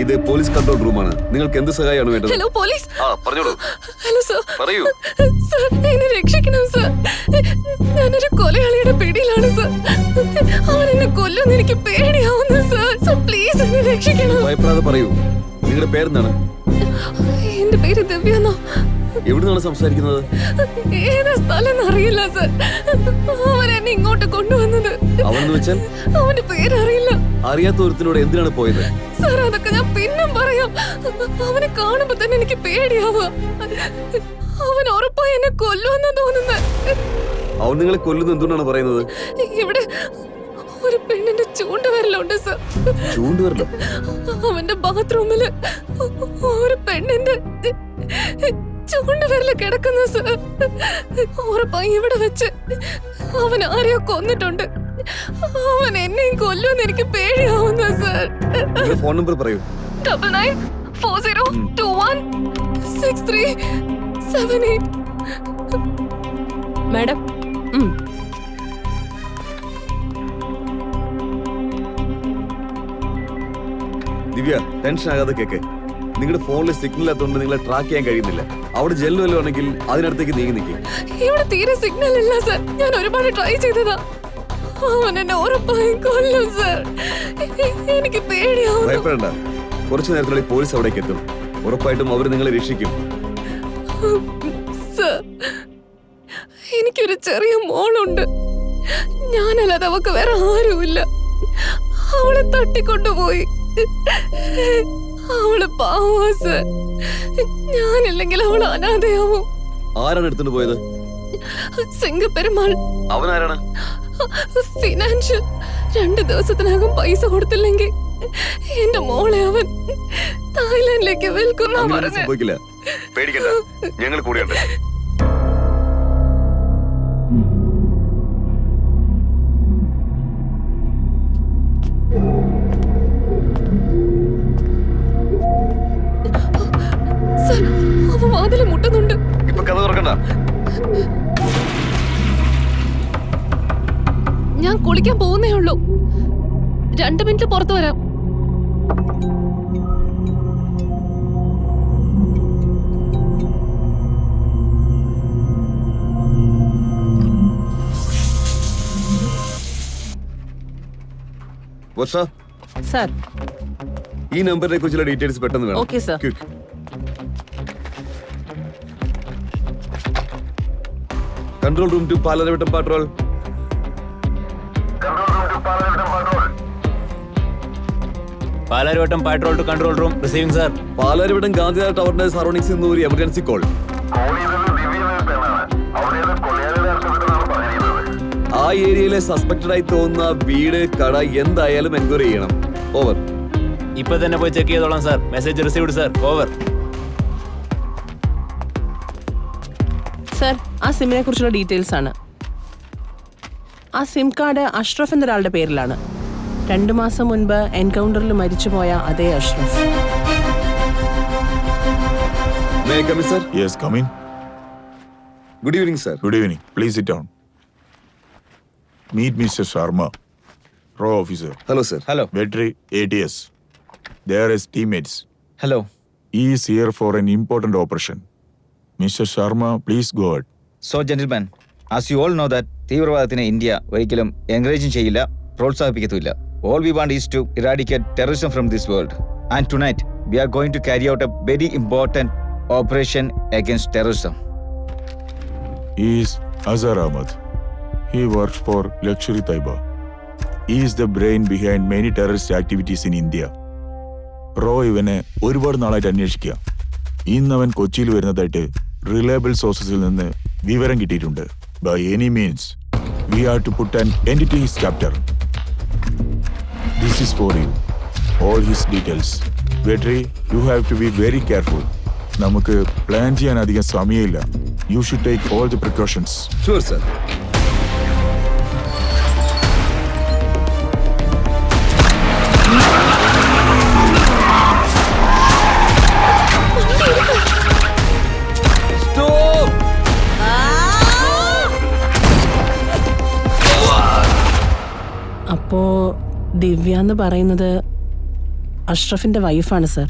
ഇത് പോലീസ് കൺട്രോൾ റൂമാണ്. നിങ്ങൾക്ക് എന്ത് സഹായമാണ് വേണ്ടത്? Hello police. പറഞ്ഞോളൂ. Hello sir. പറയൂ. സർ എന്നെ രക്ഷിക്കണം സർ. ഞാനൊരു കൊലയാളിയുടെ പിടിയിലാണ് സർ. അവൻ എന്നെ കൊല്ലുമെന്ന് എനിക്ക് പേടിയാവുന്നു സർ. സർ പ്ലീസ് എന്നെ രക്ഷിക്കണം. ഭയപ്പെടാതെ പറയൂ. നിങ്ങളുടെ പേരെന്താണ്? എന്റെ പേര് ദിവ്യെന്നോ. എവിടുന്നാണ് സംസാരിക്കുന്നത്? ഏതാ സ്ഥലം അറിയില്ല സർ. അവൻ എന്നെ ഇങ്ങോട്ട് കൊണ്ടുവന്നത്. അവനെന്ന് വെച്ചാൽ? അവന്റെ പേരറിയില്ല. അറിയാത്ത ഒരുത്തിനോട് എന്തിനാണ് പോയത്? സർ അതൊക്കെ ഞാൻ പിന്നും പറയാം. അവനെ കാണുമ്പോ തന്നെ എനിക്ക് പേടിയാവുക. അവൻ ഉറപ്പായി എന്നെ കൊല്ലുമെന്ന് തോന്നുന്നത്. അവൻ നിങ്ങളെ കൊല്ലുന്നത് എന്തുകൊണ്ടാണ് പറയുന്നത്? ഇവിടെ ഒരു പെണ്ണിന്റെ ചൂണ്ടുവിരലുണ്ട് സർ. ചൂണ്ടുവിരലോ? അവന്റെ ബാത്റൂമില് ഒരു പെണ്ണിന്റെ ചൂണ്ടുവിരല് കിടക്കുന്ന സർ. ഉറപ്പായി ഇവിടെ വെച്ച് അവൻ ആരെയോ കൊന്നിട്ടുണ്ട്. അവൻ എന്നെയും കൊല്ലുമെന്ന് എനിക്ക് പേടിയാവുന്നു സർ. ഫോൺ നമ്പർ പറയൂ. 9940216378. മാഡം ദിവ്യ, ടെൻഷൻ ആകാതെ കേക്ക്. നിങ്ങളുടെ ഫോണിൽ സിഗ്നൽ ഇല്ലാത്തതുകൊണ്ട് നിങ്ങളെ ട്രാക്ക് ചെയ്യാൻ കഴിയുന്നില്ല. അവിടെ ജെല്ല് വല്ലതും ആണെങ്കിൽ അതിനടുത്തേക്ക് നീങ്ങി നിൽക്കും. ഇവിടെ തീരെ സിഗ്നൽ ഇല്ല സർ. ഞാൻ ഒരുപാട് ട്രൈ ചെയ്തതാ. അവൻ എന്നെ ഉറപ്പായും കൊല്ലും സർ. എനിക്ക് പേടിയാവുന്നു. ഭയപ്പെടണ്ട, കുറച്ചു നേരത്തിനുള്ളിൽ പോലീസ് അവിടേക്ക് എത്തും. ഉറപ്പായിട്ടും അവർ നിങ്ങളെ രക്ഷിക്കും. സർ എനിക്കൊരു ചെറിയ മോളുണ്ട്. ഞാനല്ലാതെ അവക്ക് വേറെ ആരുമില്ല. അവളെ തട്ടിക്കൊണ്ടുപോയി. അവള് പാവാ സർ. ഞാനില്ലെങ്കിൽ അവൾ അനാഥയാവും. ആരാണ് എടുത്തുകൊണ്ട് പോയത്? സിംഗപ്പെരുമാൾ. അവനാരാണ്? ഫിനാൻഷ്യൽ. 2 ദിവസത്തിനകം പൈസ കൊടുത്തില്ലെങ്കിൽ എന്റെ മോളെ അവൻ തായ്ലാൻഡിലേക്ക് വിൽക്കുന്ന പറഞ്ഞു. സംഭവിക്കില്ല, പേടിക്കണ്ട, ഞങ്ങൾ കൂടെയുണ്ട്. സർ അവൻ വാതില് മുട്ടുന്നുണ്ട്. ഇപ്പൊ കഥ തുറക്കണ്ട. ഞാൻ കുളിക്കാൻ പോകുന്നേ ഉള്ളൂ. 2 മിനിറ്റ് പുറത്തു വരാം. വർഷ സർ. ഈ നമ്പറിനെ കുറിച്ചുള്ള ഡീറ്റെയിൽസ് പെട്ടെന്ന് വേണം. Okay sir. Quick. Control room to Palarivattam patrol. Palarivattam patrol to control room. Receiving sir. Palarivattam Gandhinagar ടവറിന്റെ സറൗണ്ടിങ്സിൽ നിന്ന് ഒരു എമർജൻസി കോൾ. ആ ഏരിയയിലെ സസ്പെക്ടഡ് ആയി തോന്നുന്ന വീട്, കട എന്തായാലും എൻക്വയറി ചെയ്യണം. ഓവർ. ഇപ്പൊ തന്നെ പോയി ചെക്ക് ചെയ്തോളാം sir. Message received sir. Over. Sir ആ സിമ്മിനെ കുറിച്ചുള്ള ഡീറ്റെയിൽസ് ആണ്. ആ സിം കാർഡ് അഷ്റഫ് എന്നൊരാളുടെ പേരിലാണ്. 2 മാസം മുൻപ് എൻകൗണ്ടറിൽ മരിച്ചുപോയ അതേ Ashraf. May I come in, sir? Yes, come in. Good evening, sir. Good evening. Please sit down. Meet Mr. Sharma, Raw Officer. Hello, sir. Hello. Veterinary ATS. They are his teammates. Hello. He is here for an important operation. Mr. Sharma, please go ahead. So, gentlemen, as you all know that തീവ്രവാദത്തിനെ India ഒരിക്കലും എൻകറേജും ചെയ്യില്ല, പ്രോത്സാഹിപ്പിക്കത്തുമില്ല. All we want is to eradicate terrorism from this world. And tonight, we are going to carry out a very important operation against terrorism. He is Azhar Ahmad. He works for Luxury Taiba. He is the brain behind many terrorist activities in India. റോ ഇവനെ ഒരുപാട് നാളായിട്ട് അന്വേഷിക്കുക. ഇന്ന് അവൻ കൊച്ചിയിൽ വരുന്നതായിട്ട് reliable സോഴ്സസിൽ നിന്ന് വിവരം കിട്ടിയിട്ടുണ്ട്. By any means we have to put an end to his capture. This is for you. All his details. Vetri, you have to be very careful. നമുക്ക് പ്ലാൻ ചെയ്യാൻ അധികം സമയമില്ല. You should take all the precautions. Sure, sir. Stop! അപ്പോ ദിവ്യ എന്ന് പറയുന്നത് അഷ്റഫിന്റെ വൈഫാണ് sir.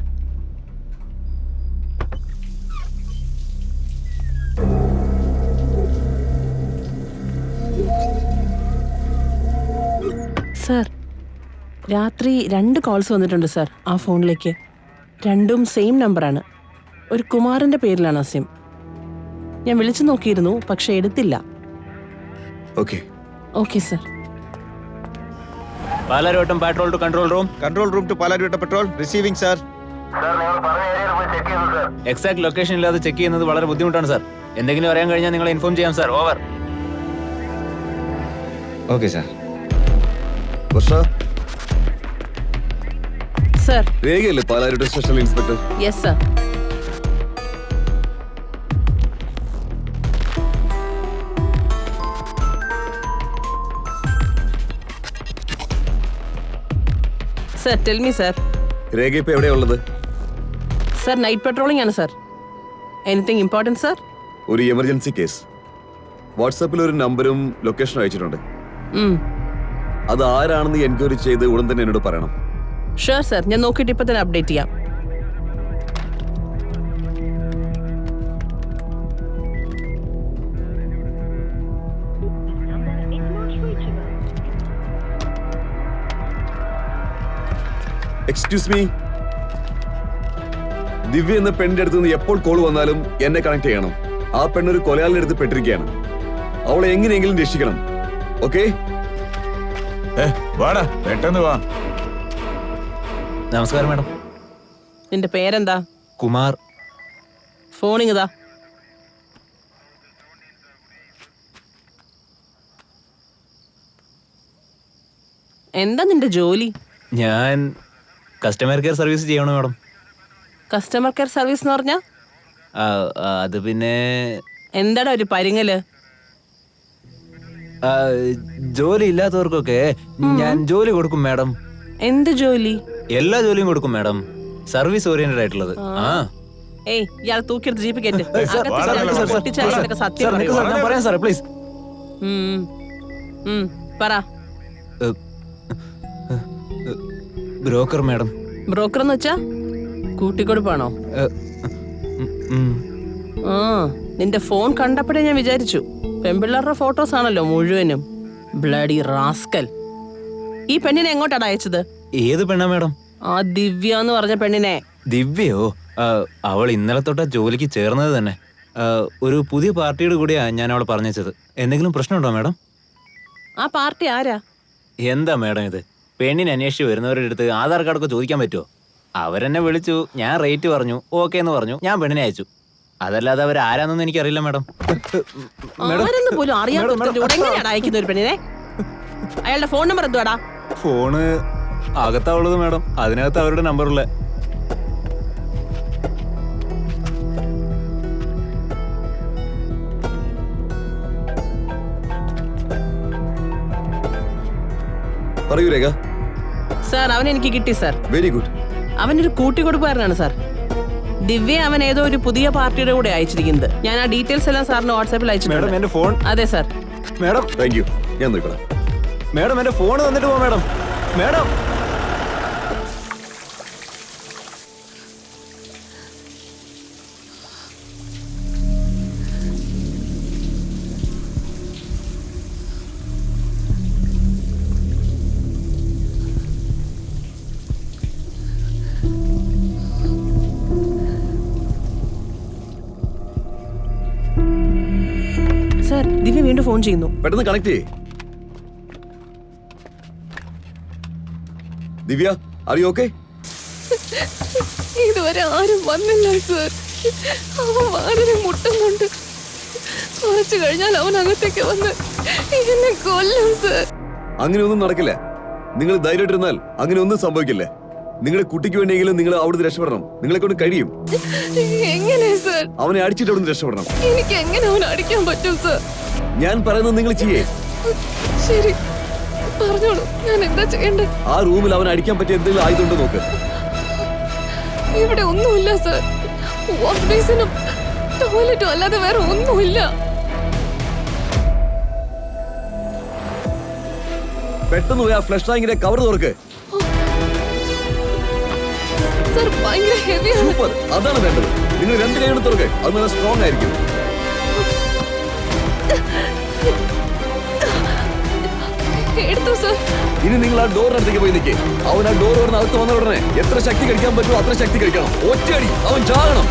Sir, രാത്രി 2 calls വന്നിട്ടുണ്ട് സർ ആ ഫോണിലേക്ക്. രണ്ടും സെയിം നമ്പറാണ്. ഒരു കുമാറിന്റെ പേരിലാണ് ആ സിം. ഞാൻ വിളിച്ചു നോക്കിയിരുന്നു, പക്ഷെ എടുത്തില്ല. Okay okay sir. Palarivattam patrol to control room. Control room to Palarivatta patrol receiving sir. Exact location ഇല്ലാതെ ചെക്ക് ചെയ്യുന്നത് വളരെ ബുദ്ധിമുട്ടാണ് സാർ. എന്തെങ്കിലും അറിയാൻ കഴിഞ്ഞാൽ നിങ്ങളെ ഇൻഫോം ചെയ്യാം sir. Over. Okay sir. Varsha, sir. രേഖയല്ലേ Palarivatta station inspector? Yes sir. Sir, tell me sir. രേഖ ഇപ്പൊ എവിടെയാ ഉള്ളത്? സർ, നൈറ്റ് പെട്രോളിംഗ് ആണ് സർ. Anything important sir? ഒരു എമർജൻസി കേസ്. വാട്സാപ്പിൽ ഒരു നമ്പരും ലൊക്കേഷനും അയച്ചിട്ടുണ്ട്. അത് ആരാണെന്ന് എൻക്വയറി ചെയ്ത് ഉടൻ തന്നെ എന്നോട് പറയണം. ഷുവർ സർ, ഞാൻ നോക്കിയിട്ട് ഇപ്പൊ തന്നെ അപ്ഡേറ്റ് ചെയ്യാം. എക്സ്ക്യൂസ് മീ, ദിവ്യ എന്ന പെണ്ണിന്റെ അടുത്ത് നിന്ന് എപ്പോൾ കോൾ വന്നാലും എന്നെ കണക്ട് ചെയ്യണം. ആ പെണ്ണൊരു കൊലയാളിന്റെ അടുത്ത് പെട്ടിരിക്കുകയാണ്. അവളെ എങ്ങനെയെങ്കിലും രക്ഷിക്കണം. ഓക്കെ? വാടാ, പെട്ടെന്ന് വാ. നമസ്കാരം മാഡം. നിന്റെ പേരെന്താ? കുമാർ. ഫോണിങ്ങതാ. എന്താ നിന്റെ ജോലി? ഞാൻ കസ്റ്റമർ കെയർ സർവീസ് ചെയ്യണോ മാഡം? കസ്റ്റമർ കെയർ സർവീസ് എന്ന് പറഞ്ഞാ? അത് പിന്നെ എന്താടാ ഒരു പരിങ്ങല്? ജോലി ഇല്ലാത്തവർക്കൊക്കെ ഞാൻ ജോലി കൊടുക്കും മാഡം. എന്ത് ജോലി? എല്ലാ ജോലിയും കൊടുക്കും മാഡം. സർവീസ് ഓറിയന്റഡ് ആയിട്ടുള്ളത്. ഏയ്, ഇയാൾ തൂക്കിയെടുത്ത് ജീപ്പ് കയറ്റ്. സത്യം പറയാം സാറേ, പ്ലീസ്. പറ. Broker madam. ബ്രോക്കർ എന്ന് വെച്ചാ കൂട്ടിക്കൊടുപ്പാണോ? ആ, നിന്റെ ഫോൺ കണ്ടപ്പോഴേ ഞാൻ വിചാരിച്ചു പെൺപിള്ളേരുടെ ഫോട്ടോസ് ആണല്ലോ മുഴുവനും. Bloody rascal. ഈ പെണ്ണിനെ എങ്ങോട്ടാണ് അയച്ചത്? ഏത് പെണ്ണാ മാഡം? ആ ദിവ്യ എന്ന് പറഞ്ഞ പെണ്ണിനെ. ദിവ്യയോ? അവൾ ഇന്നലെ തൊട്ടാ ജോലിക്ക് ചേർന്നത് തന്നെ. ഒരു പുതിയ പാർട്ടിയുടെ കൂടെയാ ഞാൻ അവളെ പറഞ്ഞത്. എന്തെങ്കിലും പ്രശ്നമുണ്ടോ മാഡം? ആ പാർട്ടി ആരാ? എന്താ മാഡം ഇത്? പെണ്ണിനെ അന്വേഷിച്ച് വരുന്നവരുടെ അടുത്ത് ആധാർ കാർഡൊക്കെ ചോദിക്കാൻ പറ്റുമോ? അവരെന്നെ വിളിച്ചു, ഞാൻ റേറ്റ് പറഞ്ഞു, ഓക്കെ എന്ന് പറഞ്ഞു, ഞാൻ പെണ്ണിനെ അയച്ചു. അതല്ലാതെ അവർ ആരാന്നൊന്നും എനിക്കറിയില്ല മാഡം. ആരെന്ന് പോലും അറിയാത്ത അയക്കുന്ന ഒരു പെണ്ണിനെ. അയാളുടെ ഫോൺ നമ്പർ എന്തുവാടാ? ഫോണ് അകത്താവുള്ളത് മാഡം. അതിനകത്ത് അവരുടെ നമ്പറുള്ള. പറയൂ രേഖ. സാർ, അവൻ എനിക്ക് കിട്ടി സാർ. Very good. അവനൊരു കൂട്ടിക്കൊടുപ്പുകാരനാണ് സാർ. ദിവ്യ അവൻ ഏതോ ഒരു പുതിയ പാർട്ടിയുടെ കൂടെ അയച്ചിരിക്കുന്നത്. ഞാൻ ആ ഡീറ്റെയിൽസ് എല്ലാം സാറിന് വാട്സാപ്പിൽ അയച്ചിട്ടുണ്ട്. ഫോൺ. അതെ സാർ. Madam thank you. ഞാൻ നോക്കണം. മാഡം എന്റെ ഫോൺ തന്നിട്ട് പോ മാഡം. മാഡം സാർ, ദിവ്യ വീണ്ടും ഫോൺ ചെയ്യുന്നു. പെട്ടെന്ന് കണക്ട് ചെയ്യേ. ദിവ്യ, ആർ യു ഓക്കെ? ഇതുവരെ ആരും വന്നില്ല സർ. അവൻ വളരെ മുട്ടുന്നുണ്ട്. കുറച്ചു കഴിഞ്ഞാൽ അവൻ അകത്തേക്ക് വന്ന് എന്നെ കൊല്ലും സർ. അങ്ങനെയൊന്നും നടക്കില്ല. നിങ്ങൾ ധൈര്യമായിട്ടിരുന്നാൽ അങ്ങനെ ഒന്നും സംഭവിക്കില്ല. നിങ്ങളുടെ കുട്ടിക്ക് വേണ്ടിയെങ്കിലും നിങ്ങൾ അവിടുന്ന് രക്ഷപ്പെടണം. നിങ്ങളെ കൊണ്ട് കഴിയും. എങ്ങനെ സർ? അവനെ അടിച്ചിട്ട് അവിടുന്ന് രക്ഷപ്പെടണം. എനിക്ക് എങ്ങനെ അവനെ അടിക്കാൻ പറ്റും സർ? ഞാൻ പറയുന്നത് നിങ്ങൾ ചെയ്യേ. ശരി, പറഞ്ഞോളൂ, ഞാൻ എന്താ ചെയ്യണ്ടേ? ആ റൂമിൽ അവൻ അടിക്കാൻ പറ്റിയ എന്തെങ്കിലും ആയതുകൊണ്ട് നോക്ക്. ഇവിടെ ഒന്നുമില്ല സർ. വാഷ് ബേസിനും ടോയ്ലറ്റും അല്ലാതെ വേറെ ഒന്നുമില്ല. പെട്ടെന്ന് പോയി ആ ഫ്ലഷ് ടാങ്കിന്റെ കവർ തുറക്ക്. സർ ഭയങ്കര ഹെവിയാണ്. സൂപ്പർ, അതാണ് വേണ്ടത്. നിങ്ങൾ രണ്ട് കൈകളും തുറക്കെ, അത് നല്ല സ്ട്രോങ് ആയിരിക്കും. എടുത്തു സർ. ഇനി നിങ്ങൾ ആ ഡോറിനടുത്തേക്ക് പോയി നിൽക്കേ. അവൻ ആ ഡോർ തുറന്ന് അകത്ത് വന്ന ഉടനെ എത്ര ശക്തി കഴിക്കാൻ പറ്റുമോ അത്ര ശക്തി കഴിക്കണം. ഒറ്റയടി അവൻ ചാകണം.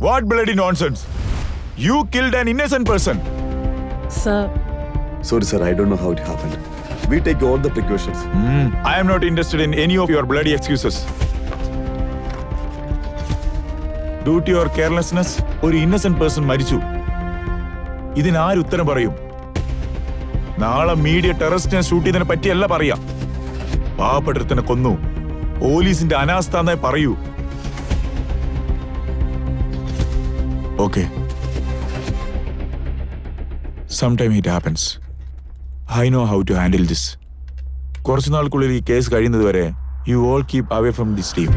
What bloody nonsense! You killed an innocent person. Sir. Sorry, sir. I don't know how it happened. We take all the precautions. I am not interested in any of your bloody excuses. Due to your carelessness, ഒരു innocent person മരിച്ചു. ഇതിനാര് ഉത്തരം പറയും? നാളെ media ടെററിസ്റ്റിനെ shoot ചെയ്തതിനെ പറ്റിയല്ല പറയാ. പാവപ്പെട്ടതിനെ കൊന്നു. പോലീസിന്റെ അനാസ്ഥ എന്നേ പറയൂ. Okay. Sometimes it happens. I know how to handle this. കുറച്ചു നാൾക്കുള്ളിൽ ഈ കേസ് കഴിയുന്നത് വരെ you all keep away from this team.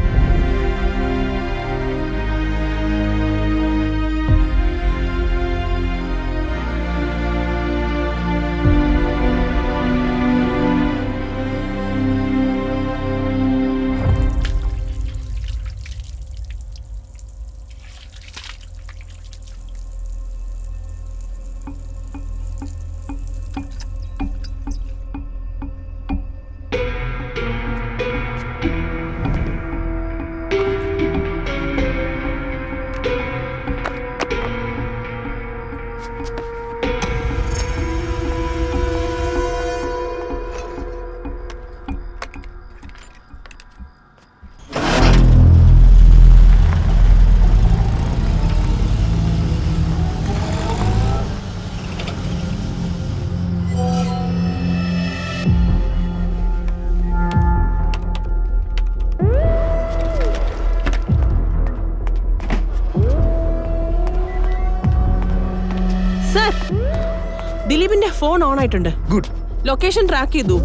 ദിലീപിന്റെ ഫോൺ ഓൺ ആയിട്ടുണ്ട്. ഗുഡ്. ലൊക്കേഷൻ ട്രാക്ക് ചെയ്തു.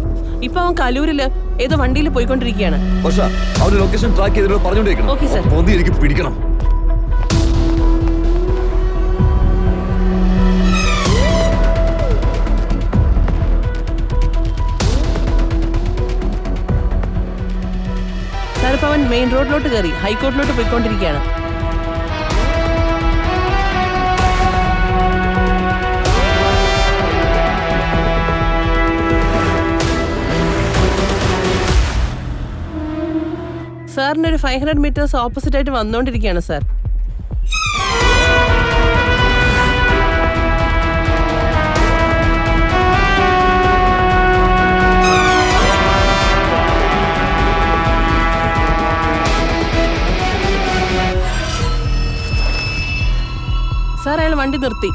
ഇപ്പൊ അവൻ കലൂരില് ഏതോ വണ്ടിയിൽ പോയിക്കൊണ്ടിരിക്കുകയാണ്. പക്ഷേ അവന്റെ ലൊക്കേഷൻ ട്രാക്ക് ചെയ്തിട്ട് പറഞ്ഞോണ്ടിരിക്കണം. Okay sir. പൊതി എനിക്ക് പിടിക്കണം. സാർ ഇപ്പൊ അവൻ മെയിൻ റോഡിലോട്ട് കയറി ഹൈക്കോർട്ടിലോട്ട് പോയിക്കൊണ്ടിരിക്കുകയാണ്. സാറിന് ഒരു 500 മീറ്റേഴ്സ് ഓപ്പോസിറ്റ് ആയിട്ട് വന്നുകൊണ്ടിരിക്കുകയാണ് സാർ. സാർ അയാൾ വണ്ടി നിർത്തി.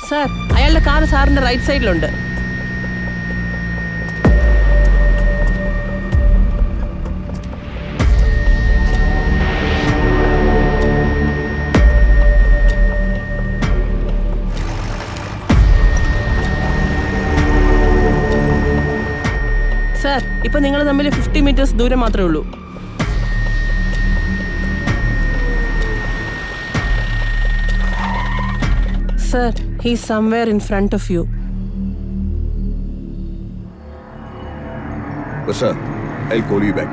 സാർ അയാളുടെ കാർ സാറിന്റെ റൈറ്റ് സൈഡിലുണ്ട്. സാർ ഇപ്പൊ നിങ്ങൾ തമ്മിൽ 50 മീറ്റേഴ്സ് ദൂരം മാത്രമേ ഉള്ളൂ. Sir, he's somewhere in front of you. Rasha, I'll call you back.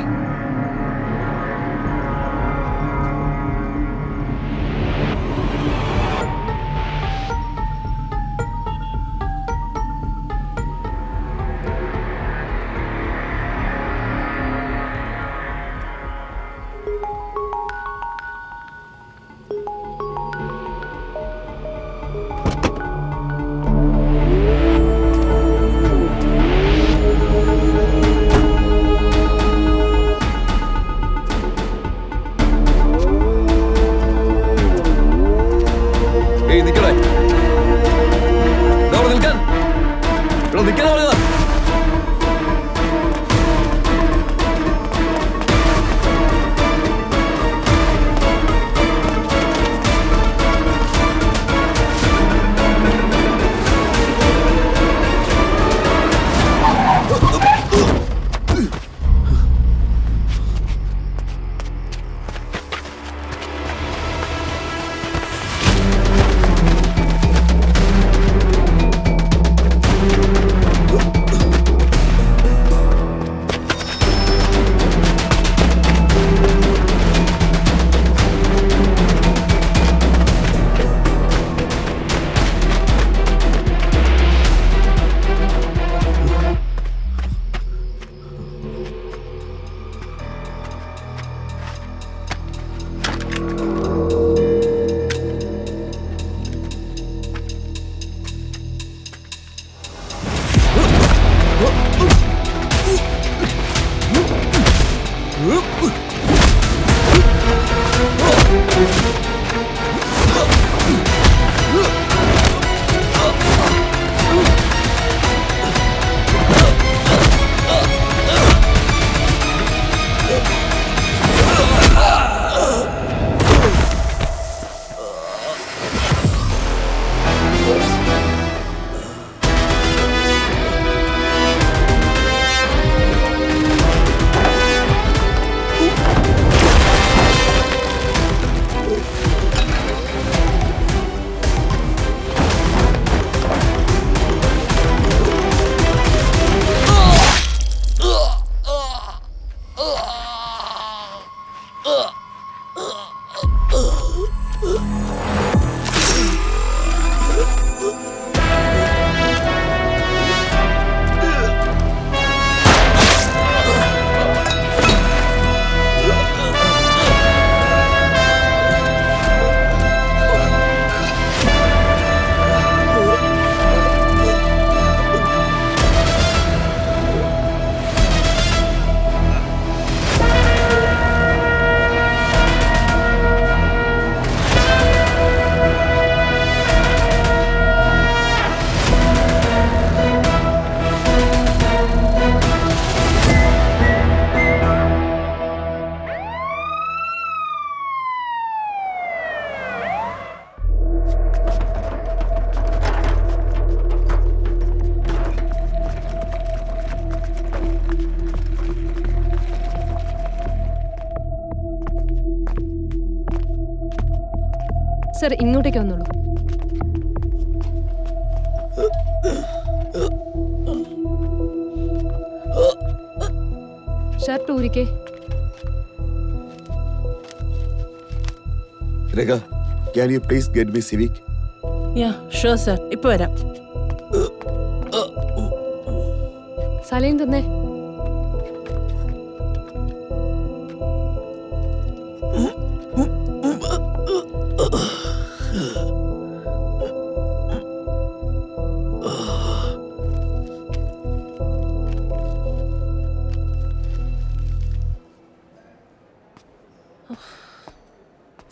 Sir ഇങ്ങോട്ടേക്ക് വന്നോളൂ. ഷർട്ട് ഊരിക്കേ. Rekha, can you please get me Civic? Yeah sure sir, ഇപ്പൊ വരാം. സലീം തന്നെ.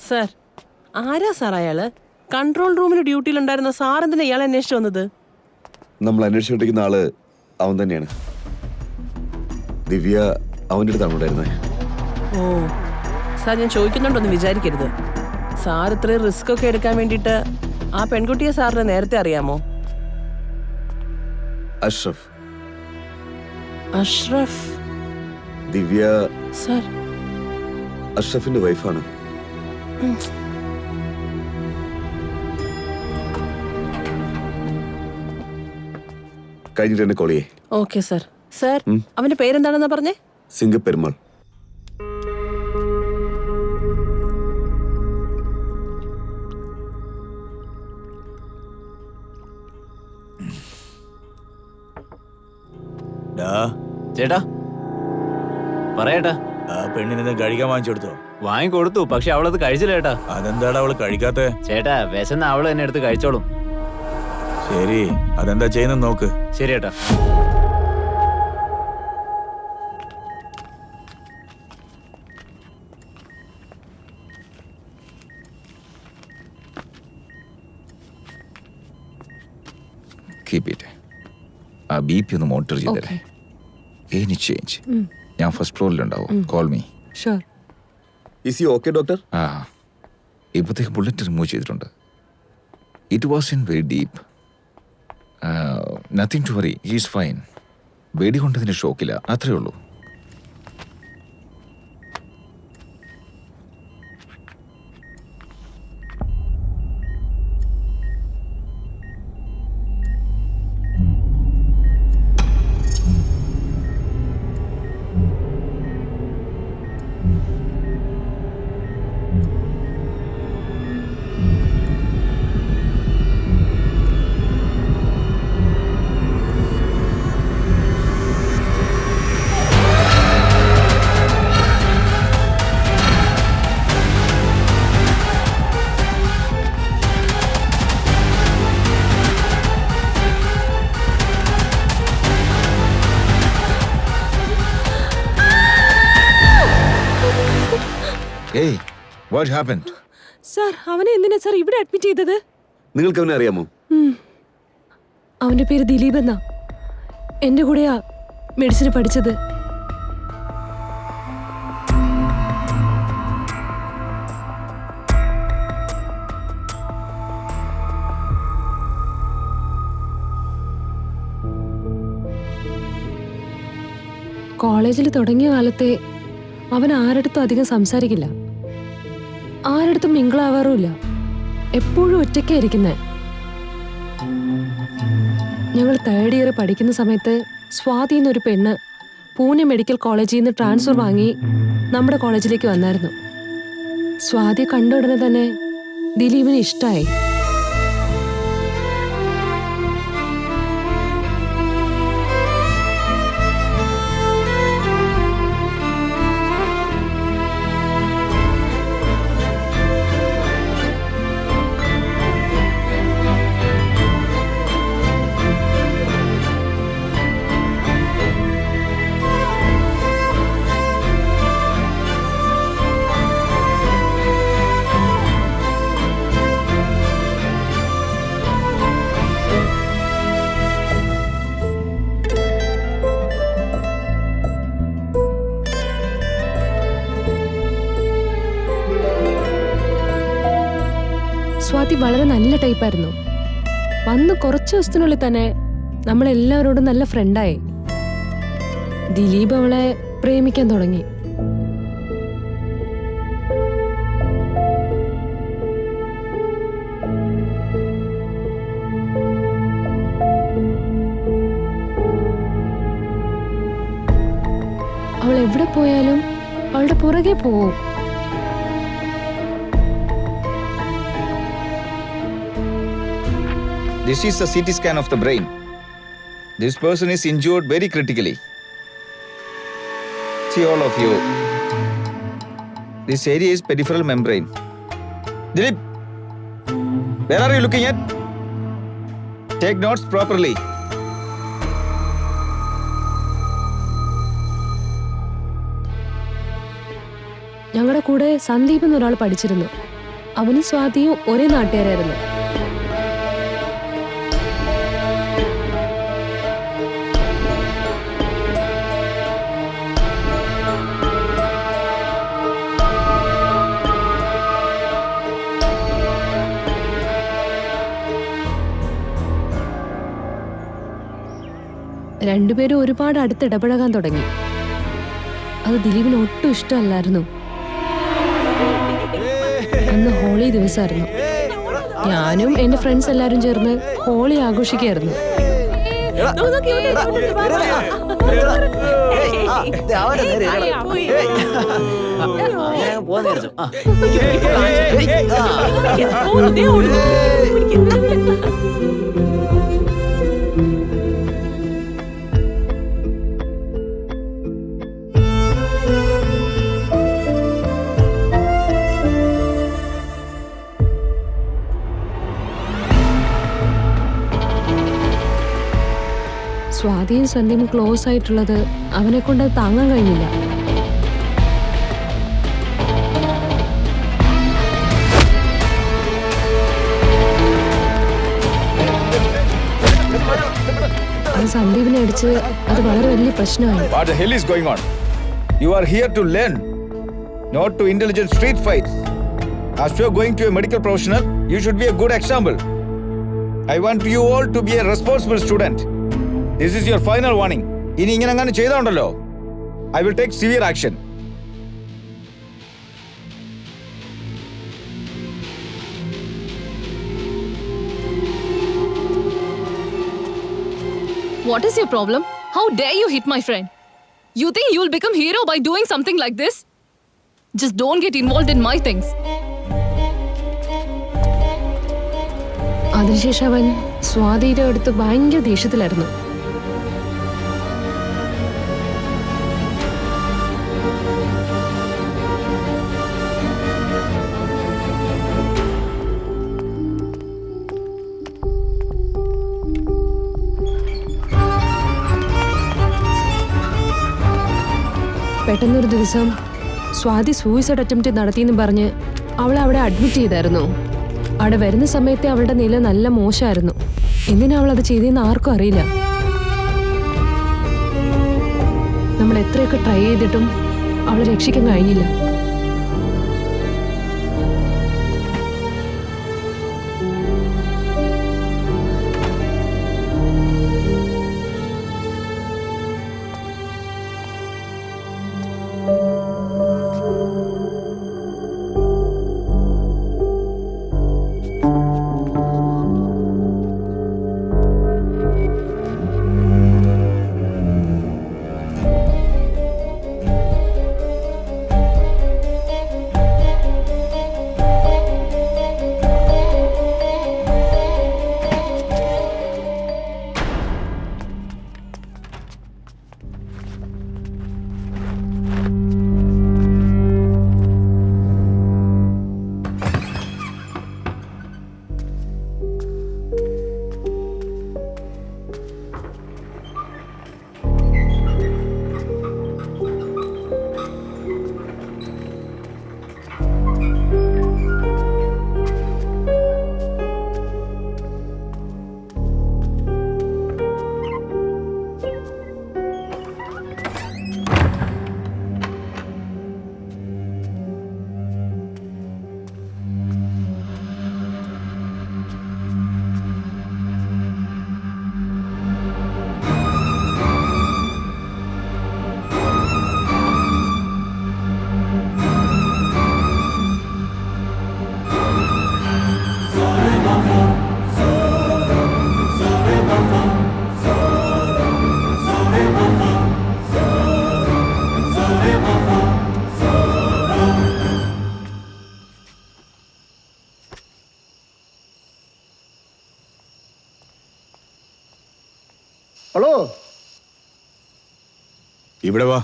സർ, ആരാ സാർ അയാള്? കൺട്രോൾ റൂമിൽ ഡ്യൂട്ടിയിലുണ്ടായിരുന്ന സാർ എന്തിനാ ഇയാളെ അന്വേഷിച്ചു വന്നത്? നമ്മൾ അന്വേഷിച്ചുകൊണ്ടിരിക്കുന്ന ആള് അവൻ തന്നെയാണ്. ദിവ്യ അവൻ്റെ അടുത്താണ് ഉണ്ടായിരുന്നത്. ഓ സാർ, ഞാൻ ചോദിക്കുന്നുണ്ടോന്ന് വിചാരിക്കരുത്. സാർ ഇത്രയും റിസ്ക് ഒക്കെ എടുക്കാൻ വേണ്ടിയിട്ട് ആ പെൺകുട്ടിയെ സാറിന് നേരത്തെ അറിയാമോ? അഷ്റഫ്. അഷ്റഫ്? ദിവ്യ സർ അഷ്റഫിന്റെ വൈഫാണ്. കഴിഞ്ഞിട്ട് എന്നെ കോളിയേ. Okay sir. സർ, അവന്റെ പേരെന്താണെന്നാ പറഞ്ഞേ? സിംഗപ്പെരുമാൾ. ചേട്ടാ പറയേട്ടാ. ആ പെണ്ണിനെ കഴിക്കാൻ വാങ്ങിച്ചെടുത്തോ? വാങ്ങിക്കൊടുത്തു, പക്ഷെ അവളത് കഴിച്ചില്ല ചേട്ടാ. അതെന്താടാ അവള് കഴിക്കാത്തെ? ചേട്ടാ വിശന്ന അവള് തന്നെ എടുത്ത് കഴിച്ചോളും. ശരി, അതെന്താ ചെയ്യുന്ന നോക്ക്. ശരി ചേട്ടാ. Keep it. ആ BP ഒന്ന് മോണിറ്റർ ചെയ്തേ. എനി ചേഞ്ച് ഞാൻ ഫസ്റ്റ് ഫ്ലോറിലുണ്ടാവും. Call me. Sure. Is he okay doctor? ആ, ഇപ്പോഴത്തേക്ക് ബുള്ളറ്റ് റിമൂവ് ചെയ്തിട്ടുണ്ട്. It was in very deep. Nothing to worry, he's fine. വെടി കൊണ്ടതിന് ഷോക്കില്ല, അത്രേ ഉള്ളൂ. Hey, what happened? സർ, അവനെ എന്തിനാ സർ ഇവിടെ അഡ്മിറ്റ് ചെയ്തത്? നിങ്ങൾക്ക് അവനെ അറിയാമോ? അവന്റെ പേര് ദിലീപ് എന്നാ. എന്റെ കൂടെയാ മെഡിസിൻ പഠിച്ചത്. കോളേജിൽ തുടങ്ങിയ കാലത്തെ അവൻ ആരടുത്തും അധികം സംസാരിക്കില്ല, ആരടുത്തും മിങ്കിളാവാറുമില്ല. എപ്പോഴും ഒറ്റയ്ക്കായിരിക്കുന്നേ. ഞങ്ങൾ 3rd ഇയർ പഠിക്കുന്ന സമയത്ത് സ്വാതി എന്നൊരു പെണ്ണ് പൂനെ മെഡിക്കൽ കോളേജിൽ നിന്ന് ട്രാൻസ്ഫർ വാങ്ങി നമ്മുടെ കോളേജിലേക്ക് വന്നായിരുന്നു. സ്വാതിയെ കണ്ട ഉടനെ തന്നെ ദിലീപിന് ഇഷ്ടമായി. സ്വാതി വളരെ നല്ല ടൈപ്പായിരുന്നു. വന്ന് കുറച്ച് ദിവസത്തിനുള്ളിൽ തന്നെ നമ്മളെല്ലാവരോടും നല്ല ഫ്രണ്ടായി. ദിലീപ് അവളെ പ്രേമിക്കാൻ തുടങ്ങി. അവൾ എവിടെ പോയാലും അവളുടെ പുറകെ പോവും. This is a CT scan of the brain. This person is injured very critically. See all of you. This area is peripheral membrane. Dilip, where are you looking at? Take notes properly. ഞങ്ങളുടെ കൂടെ സന്ദീപ് എന്നൊരാൾ പഠിച്ചിരുന്നു. അവനും സ്വാതിയും ഒരേ നാട്ടുകാരായിരുന്നു. രണ്ടുപേരും ഒരുപാട് അടുത്തിടപഴകാൻ തുടങ്ങി. അത് ദിലീപിന് ഒട്ടും ഇഷ്ടമല്ലായിരുന്നു. അന്ന് ഹോളി ദിവസമായിരുന്നു. ഞാനും എന്റെ ഫ്രണ്ട്സ് എല്ലാരും ചേർന്ന് ഹോളി ആഘോഷിക്കായിരുന്നു. സ്വാതിയും സന്ധ്യയും ക്ലോസ് ആയിട്ടുള്ളത് അവനെ കൊണ്ട് താങ്ങാൻ കഴിഞ്ഞില്ല. അത് സന്ദീപിനെ അടിച്ച് അത് വളരെ വലിയ പ്രശ്നമായി. What the hell is going on? You are here to learn, not to intelligent street fights. As you are going to a medical professional, you should be a good example. I want you all to be a responsible student. This is your final warning. ഇനി ഇങ്ങനെ അങ്ങനെ ചെയ്തോണ്ടല്ലോ, I will take severe action. What is your problem? How dare you hit my friend? You think you'll become hero by doing something like this? Just don't get involved in my things. അതിനുശേഷം അവൻ സ്വാതിയുടെ അടുത്ത് ഭയങ്കര ദേഷ്യത്തിലായിരുന്നു. പെട്ടെന്നൊരു ദിവസം Swathi suicide attempt നടത്തിയെന്ന് പറഞ്ഞ് അവളെ അവിടെ അഡ്മിറ്റ് ചെയ്തായിരുന്നു. അവിടെ വരുന്ന സമയത്ത് അവളുടെ നില നല്ല മോശമായിരുന്നു. എന്തിനാ അവൾ അത് ചെയ്തെന്ന് ആർക്കും അറിയില്ല. നമ്മൾ എത്രയൊക്കെ ട്രൈ ചെയ്തിട്ടും അവളെ രക്ഷിക്കാൻ കഴിഞ്ഞില്ല. ഹലോ, ഇവിടെ വാ.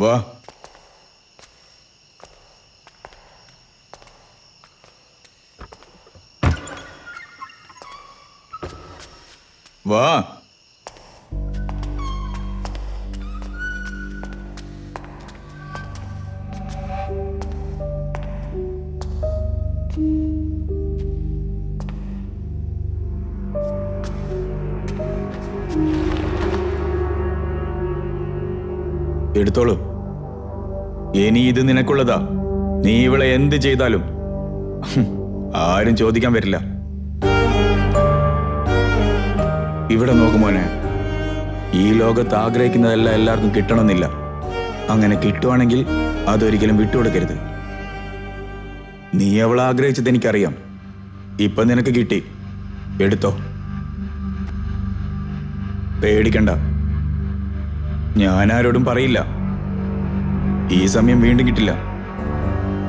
വാ. വാ. എടുത്തോളൂ. ഇനി ഇത് നിനക്കുള്ളതാ. നീ ഇവളെ എന്ത് ചെയ്താലും ആരും ചോദിക്കാൻ വരില്ല. ഇവിടെ നോക്കുമോനെ, ഈ ലോകത്ത് ആഗ്രഹിക്കുന്നതെല്ലാം എല്ലാവർക്കും കിട്ടണമെന്നില്ല. അങ്ങനെ കിട്ടുവാണെങ്കിൽ അതൊരിക്കലും വിട്ടുകൊടുക്കരുത്. നീ അവളെ ആഗ്രഹിച്ചത് എനിക്കറിയാം. ഇപ്പൊ നിനക്ക് കിട്ടി, എടുത്തോ. പേടിക്കണ്ട, ഞാൻ ആരോടും പറയില്ല. ഈ സമയം വീണ്ടും കിട്ടില്ല.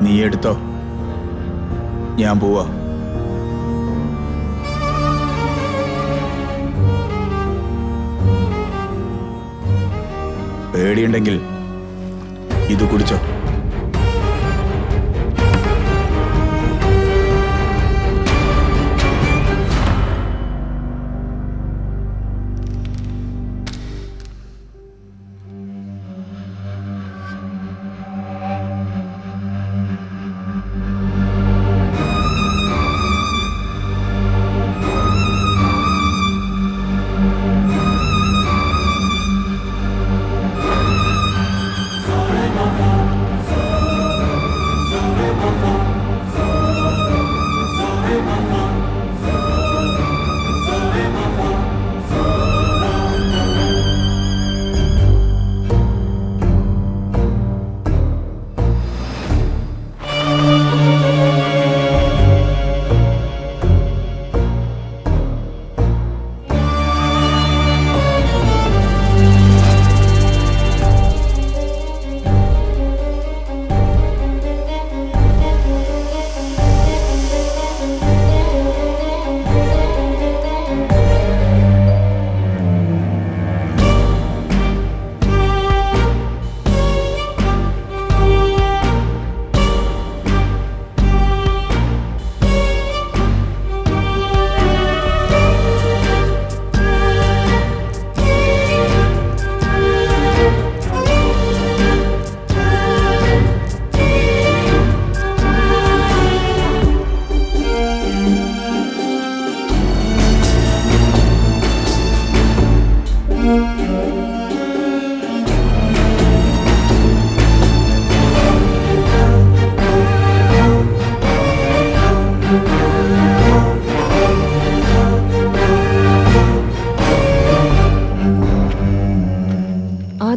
നീ എടുത്തോ, ഞാൻ പോവാ. പേടിയുണ്ടെങ്കിൽ ഇത് കുടിച്ചോ.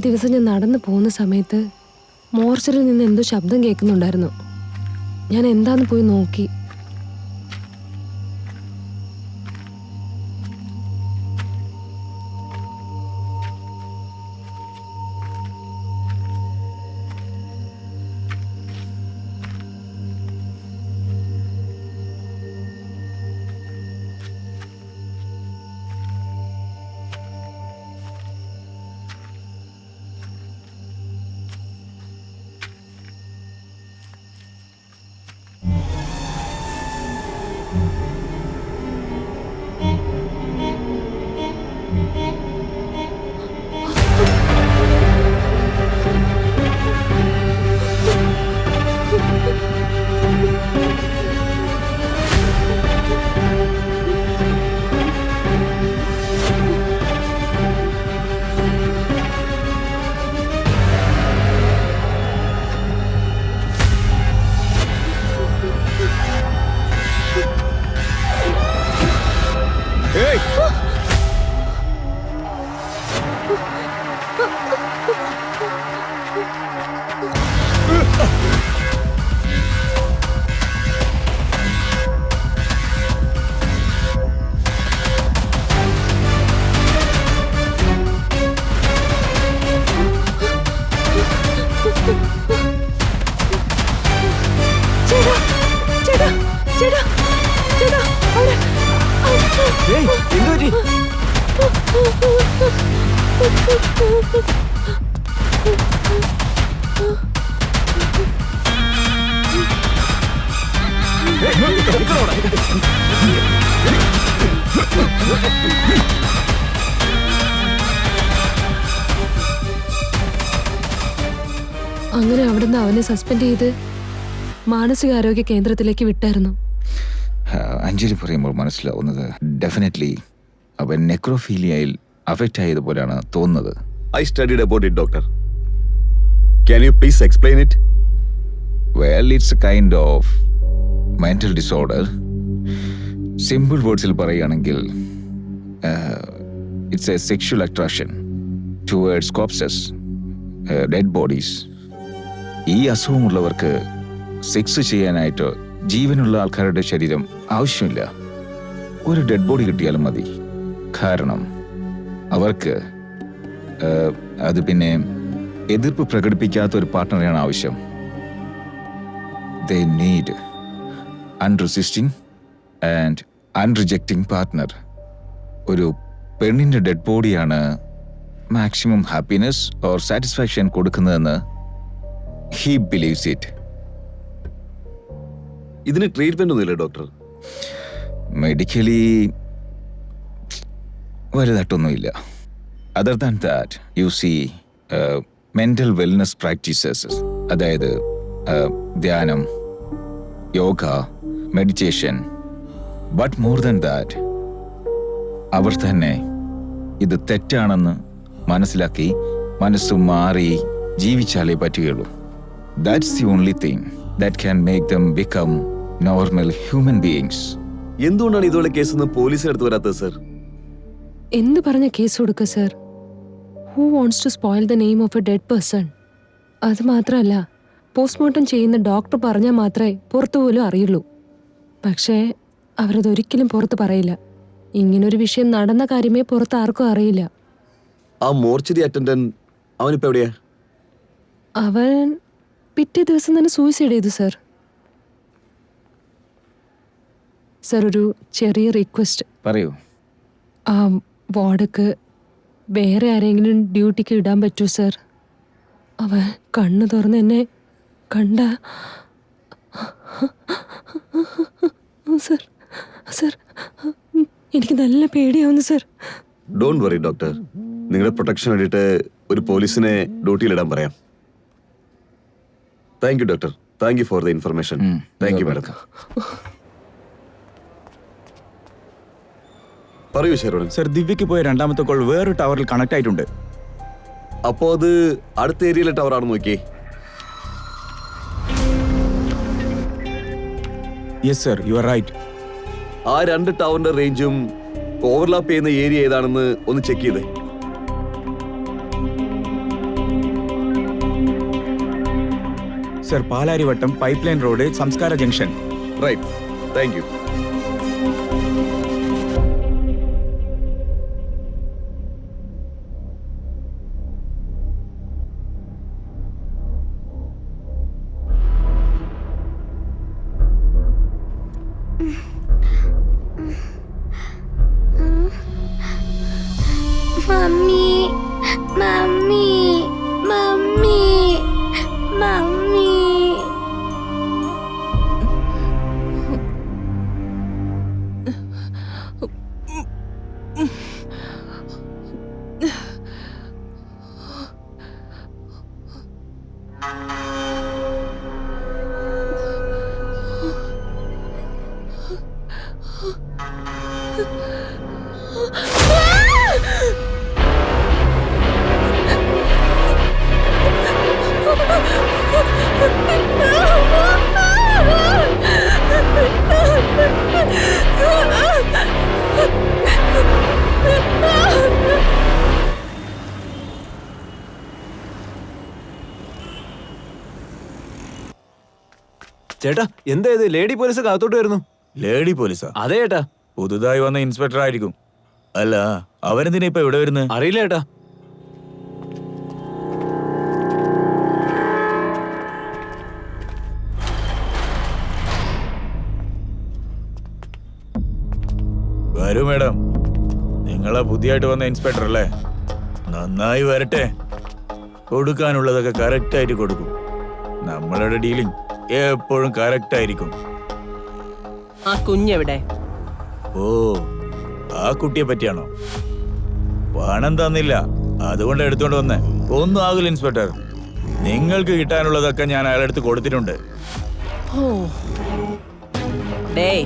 ദിവസം ഞാൻ നടന്നു പോകുന്ന സമയത്ത് മോർച്ചറിൽ നിന്ന് എന്തോ ശബ്ദം കേൾക്കുന്നുണ്ടായിരുന്നു. ഞാൻ എന്താന്ന് പോയി നോക്കി. അങ്ങനെ അവിടുന്ന് അവനെ സസ്പെൻഡ് ചെയ്ത് മാനസികാരോഗ്യ കേന്ദ്രത്തിലേക്ക് വിട്ടായിരുന്നു. അഞ്ജലി പറയുമ്പോൾ മനസ്സിലാവുന്നത് ഡെഫിനറ്റ്ലി അവൻ നെക്രോഫീലിയയിൽ അഫക്റ്റ് ആയതുപോലെയാണ് തോന്നുന്നത്. I studied about it, doctor. Can you please explain it? Well, it's a kind of mental disorder. Simple വേർഡ്സിൽ പറയുകയാണെങ്കിൽ it's a sexual attraction towards corpses, dead bodies. ഈ അസുഖമുള്ളവർക്ക് സെക്സ് ചെയ്യാനായിട്ട് ജീവനുള്ള ആൾക്കാരുടെ ശരീരം ആവശ്യമില്ല. ഒരു ഡെഡ് ബോഡി കിട്ടിയാലും മതി. കാരണം അവർക്ക് അത് പിന്നെ എതിർപ്പ് പ്രകടിപ്പിക്കാത്ത ഒരു പാർട്ട്ണറെയാണ് ആവശ്യം. They need unresisting and unrejecting partner. ഒരു പെണ്ണിന്റെ ഡെഡ് ബോഡിയാണ് മാക്സിമം ഹാപ്പിനെസ് ഓർ സാറ്റിസ്ഫാക്ഷൻ കൊടുക്കുന്നതെന്ന് he believes it. ഇതിന് ട്രീറ്റ്മെന്റ് ഒന്നുമില്ല ഡോക്ടർ? മെഡിക്കലി വലുതായിട്ടൊന്നുമില്ല. Other than that you see mental wellness practices, അതായത് ധ്യാനം, yoga, meditation. But more than that അവർ തന്നെ ഇത് തെറ്റാണെന്ന് മനസ്സിലാക്കി മനസ്സ് മാറി ജീവിച്ചാലേ പറ്റുകയുള്ളൂ. That's the only thing that can make them become normal human beings. എന്തുകൊണ്ടാണ് ഇതുപോലെ കേസൊന്നും പോലീസിനടുത്ത് വരാത്തത് സർ? എന്ത് പറഞ്ഞ കേസ് കൊടുക്കുക sir? Who wants to spoil the name of a dead person? അത് മാത്രമല്ല, പോസ്റ്റ്മോർട്ടം ചെയ്യുന്ന ഡോക്ടർ പറഞ്ഞാൽ മാത്രമേ പുറത്തു പോലും അറിയുള്ളൂ. പക്ഷേ അവരതൊരിക്കലും പുറത്ത് പറയില്ല. ഇങ്ങനൊരു വിഷയം നടന്ന കാര്യമേ പുറത്ത് ആർക്കും അറിയില്ല. ആ മോർച്ചറി അറ്റൻഡന്റ് അവനിപ്പോ എവിടെയാ? അവൻ പിറ്റേ ദിവസം തന്നെ സൂയിസൈഡ് ചെയ്തു സർ. സർ, ഒരു ചെറിയ റിക്വസ്റ്റ്. പറയൂ. ആ വാർഡക്ക് വേറെ ആരെങ്കിലും ഡ്യൂട്ടിക്ക് ഇടാൻ പറ്റൂ സർ? അവൻ കണ്ണു തുറന്ന് എന്നെ കണ്ട സർ. സർ, എനിക്ക് നല്ല പേടിയാവുന്നു സർ. ഡോണ്ട് വറി ഡോക്ടർ, നിങ്ങളുടെ പ്രൊട്ടക്ഷൻ വേണ്ടിയിട്ട് ഒരു പോലീസിനെ ഡ്യൂട്ടിയിലിടാൻ പറയാം. Thank you doctor. Thank you for the information. Thank you madam. പറയൂ ശരവണൻ. സർ, ദിവ്യക്ക് പോയ രണ്ടാമത്തെ കോൾ വേറൊരു ടവറിൽ കണക്ട് ആയിട്ടുണ്ട്. അപ്പോ അത് അടുത്ത ഏരിയയിലെ ടവർ ആണെന്ന് നോക്കിയേ. Yes sir, you are right. ആ രണ്ട് ടവറിന്റെ റേഞ്ചും ഓവർലാപ്പ് ചെയ്യുന്ന ഏരിയ ഏതാണെന്ന് ഒന്ന് ചെക്ക് ചെയ്തേ. Sir, Palarivattam, pipe line road, Samskara junction. Right, thank you. Mummy mummy mummy mummy. ചേട്ടാ, എന്താ ഇത്? ലേഡി പോലീസ് കാത്തോട്ട് വരുന്നു. ലേഡി പോലീസാ? അതെ ചേട്ടാ. പുതുതായി വന്ന ഇൻസ്പെക്ടർ ആയിരിക്കും. അല്ല, അവരെന്തിനാ ഇപ്പൊ ഇവിടെ വരുന്നത്? അറിയില്ല ചേട്ടാ. വരൂ മാഡം. നിങ്ങളെ പുതിയതായിട്ട് വന്ന ഇൻസ്പെക്ടർ അല്ലേ? നന്നായി വരട്ടെ. കൊടുക്കാനുള്ളതൊക്കെ കറക്റ്റ് ആയിട്ട് കൊടുക്കും. നമ്മളുടെ ഡീലിംഗ് എപ്പോഴും കറക്റ്റ് ആയിരിക്കും. ആ കുഞ്ഞെവിടെ? ഓ, ആ കുട്ടിയെ പറ്റിയാണോ? പണം തന്നില്ല, അതുകൊണ്ട് എടുത്തോണ്ട് വന്നേ. ഒന്നും ആകില്ല ഇൻസ്പെക്ടർ. നിങ്ങൾക്ക് കിട്ടാനുള്ളതൊക്കെ ഞാൻ അയാളെടുത്ത് കൊടുത്തിട്ടുണ്ട്. ഡേയ്,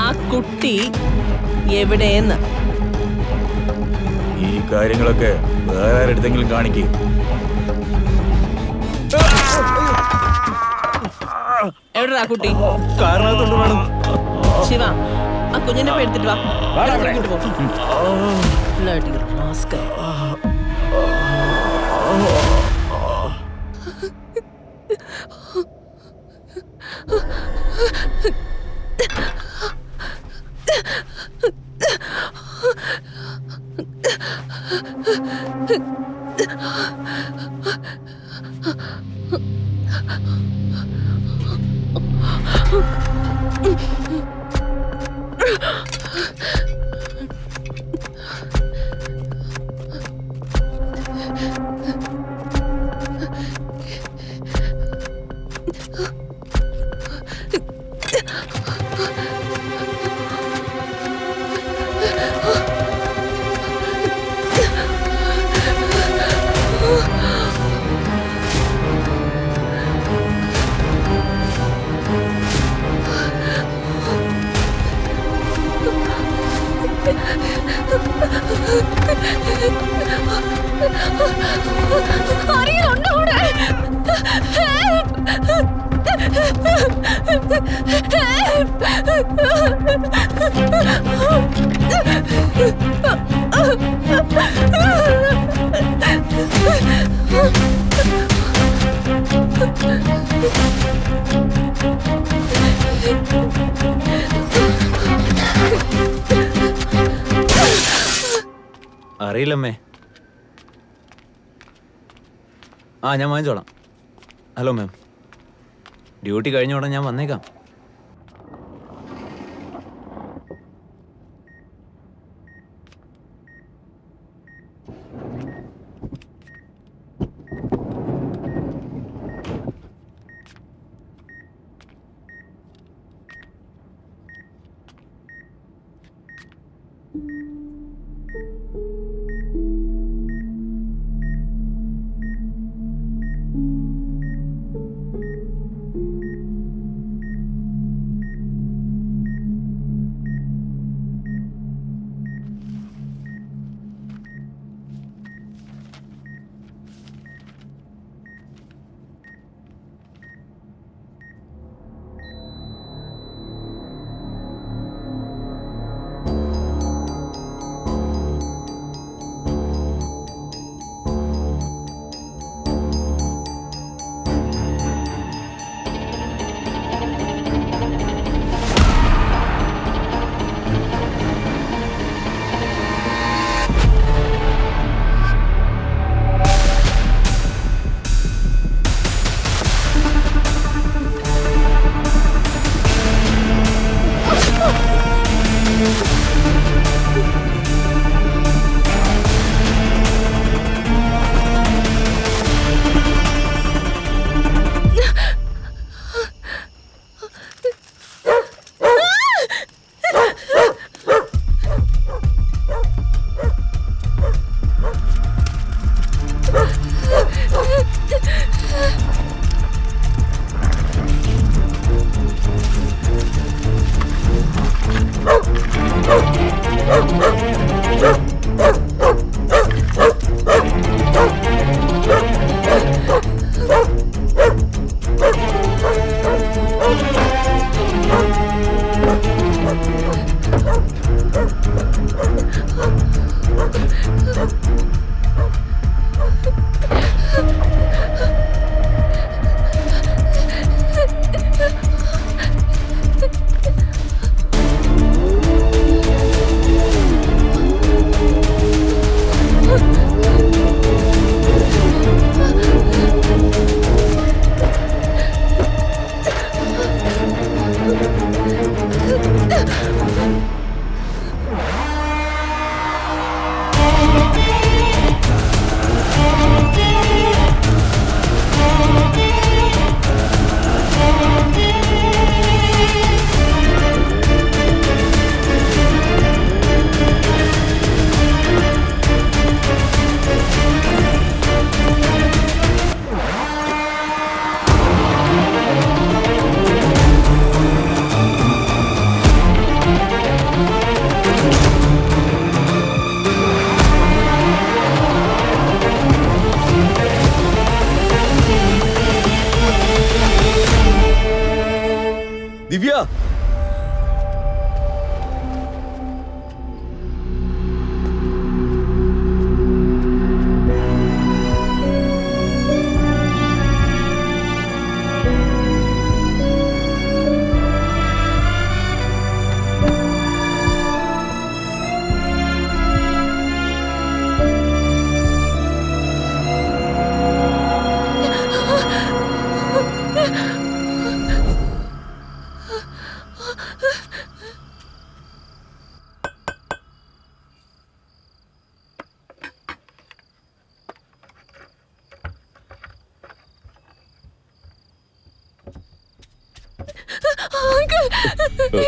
ആ കുട്ടി എവിടെയെന്ന്? ഈ കാര്യങ്ങളൊക്കെ വേറെ ആരെടുത്തെങ്കിലും കാണിക്കേ. എവിടെടാ കുട്ടി? കാരണത്തുണ്ട് വേണം. ശിവ, ആ കുഞ്ഞിനെ പോയി എടുത്തിട്ട് വാ. ഇങ്ങോട്ട് പോ. Bloody rascal. ആരെങ്കിലുണ്ടോ അവിടെ? അറിയില്ലമ്മേ. ആ, ഞാൻ വാങ്ങിച്ചോളാം. ഹലോ മാം, ഡ്യൂട്ടി കഴിഞ്ഞ ഉടനെ ഞാൻ വന്നേക്കാം.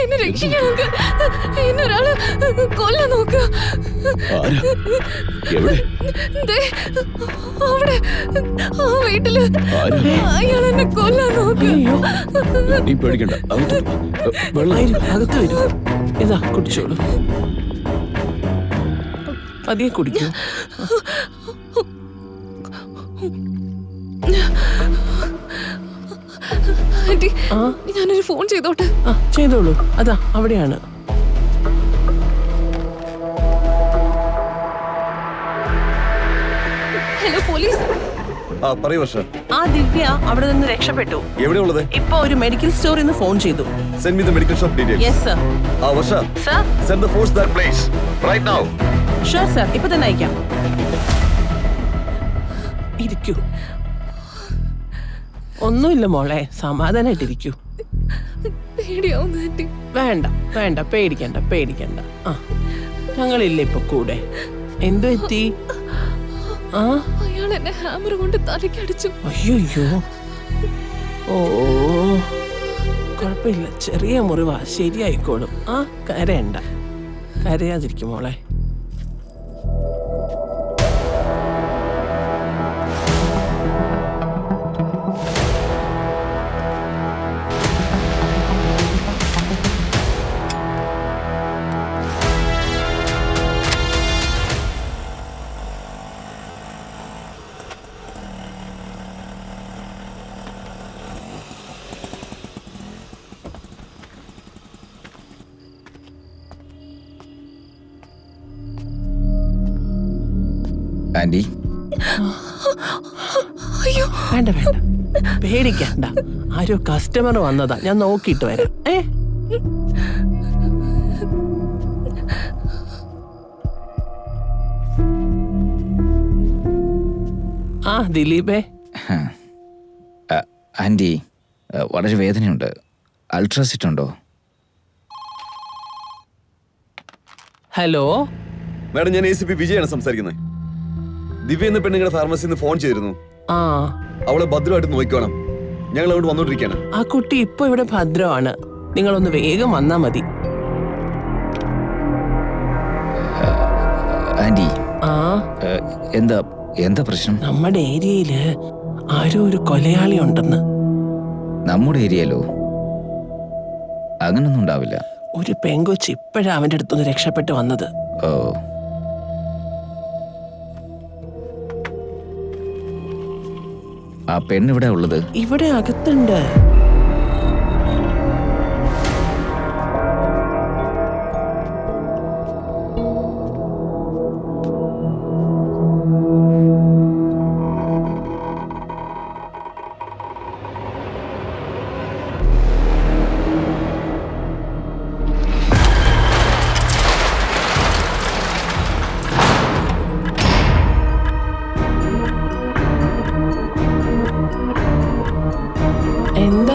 എന്നെ രക്ഷിക്കണം അങ്കിൾ. എന്നെ ഒരാള് കൊല്ലാൻ നോക്കുക. ദേ, അവിടെ ആ വീട്ടില് അയാൾ എന്നെ കൊല്ലാൻ നോക്കുക. നീ പേടിക്കണ്ട, അകത്ത് വരൂ. ഇതാ കുടിച്ചോളൂ, പതിയെ കുടിക്കൂ. ആന്റി, ഞാനൊരു ഫോൺ ചെയ്തോട്ടെ? ചെയ്തോളൂ, അതാ അവിടെയാണ്. Hello police. പറയൂ വർഷ. ആ ദിവ്യ അവിടെ നിന്ന് രക്ഷപ്പെട്ടു. എവിടെയുള്ളത്? ഇപ്പൊ ഒരു മെഡിക്കൽ സ്റ്റോറിൽ നിന്ന് ഫോൺ ചെയ്തു. Send me the medical shop details. Yes sir. Varsha. Sir. Send the force that place right now. Sure sir, ഇപ്പൊ തന്നെ അയക്കാം. ഇരിക്കൂ. ഒന്നുമില്ല മോളെ, സമാധാനായിട്ടിരിക്കൂ. പേടിയാവുന്നു ആന്റി. വേണ്ട വേണ്ട, പേടിക്കണ്ട പേടിക്കണ്ട. ഞങ്ങളില്ലേ ഇപ്പൊ കൂടെ. എന്തു പറ്റി? അയാൾ എന്നെ ഹാമർ കൊണ്ട് തലക്കടിച്ചു. അയ്യോ. ഓ, കുഴപ്പമില്ല, ചെറിയ മുറിവാ, ശരിയായിക്കോളും. കരയണ്ട, കരയാതിരിക്കും മോളെ. ആന്റി, വേണ്ട വേണ്ട, പേടിക്കണ്ട. ആരോ കസ്റ്റമർ വന്നതാ, ഞാൻ നോക്കിയിട്ട് വരാം. ദിലീപേ. ആന്റി, വളരെ വേദനയുണ്ട്. അൾട്രാസിറ്റ് ഉണ്ടോ? ഹലോ മാഡം, ഞാൻ ACP വിജയാണ് സംസാരിക്കുന്നത്. ദിവ്യ എന്ന പെണ്ണുങ്ങളുടെ ഫാർമസിയിൽ നിന്ന് ഫോൺ ചെയ്തിരുന്നു. അവളെ ഭദ്രമായിട്ട് നോക്കണം. ഞങ്ങൾ അവിടെ വന്നോണ്ടിരിക്കാണ്. ആ കുട്ടി ഇപ്പൊ ഇവിടെ ഭദ്രമാണ്. നിങ്ങളൊന്ന് വേഗം വന്നാ മതി. ആന്റി, എന്താ എന്താ പ്രശ്നം? നമ്മുടെ ഏരിയയില് ആരോ ഒരു കൊലയാളി ഉണ്ടെന്ന്. നമ്മുടെ ഏരിയയിലോ? അങ്ങനൊന്നും ഉണ്ടാവില്ല. ഒരു പെങ്കൊച്ച് ഇപ്പോഴാ അവന്റെ അടുത്തുനിന്ന് രക്ഷപ്പെട്ട് വന്നത്. ഓ, ആ പെണ്ണിവിടെ ഉള്ളത്? ഇവിടെ അകത്തുണ്ട്. എന്താ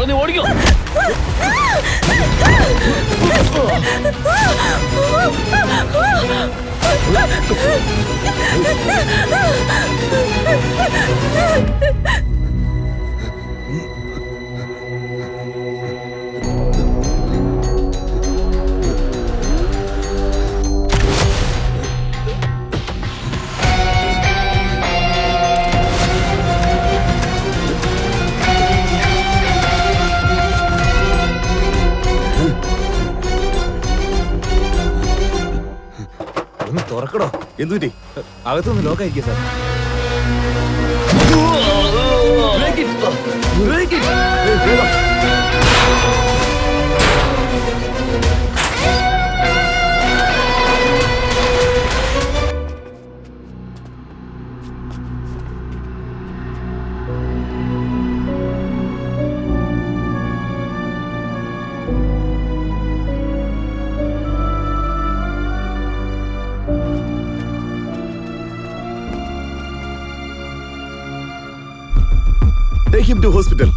നീ ഓടിക്കോ. ഒന്ന് തുറക്കടോ. എന്തുപറ്റി? അകത്തൊന്ന് ലോക്കായിരിക്കും sir. Take him to hospital.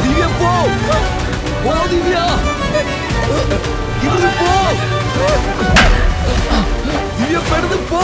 Divya പോ ദിവ്യ ഇവിടുന്ന് പോ ദിവ്യ പെടുന്ന് പോ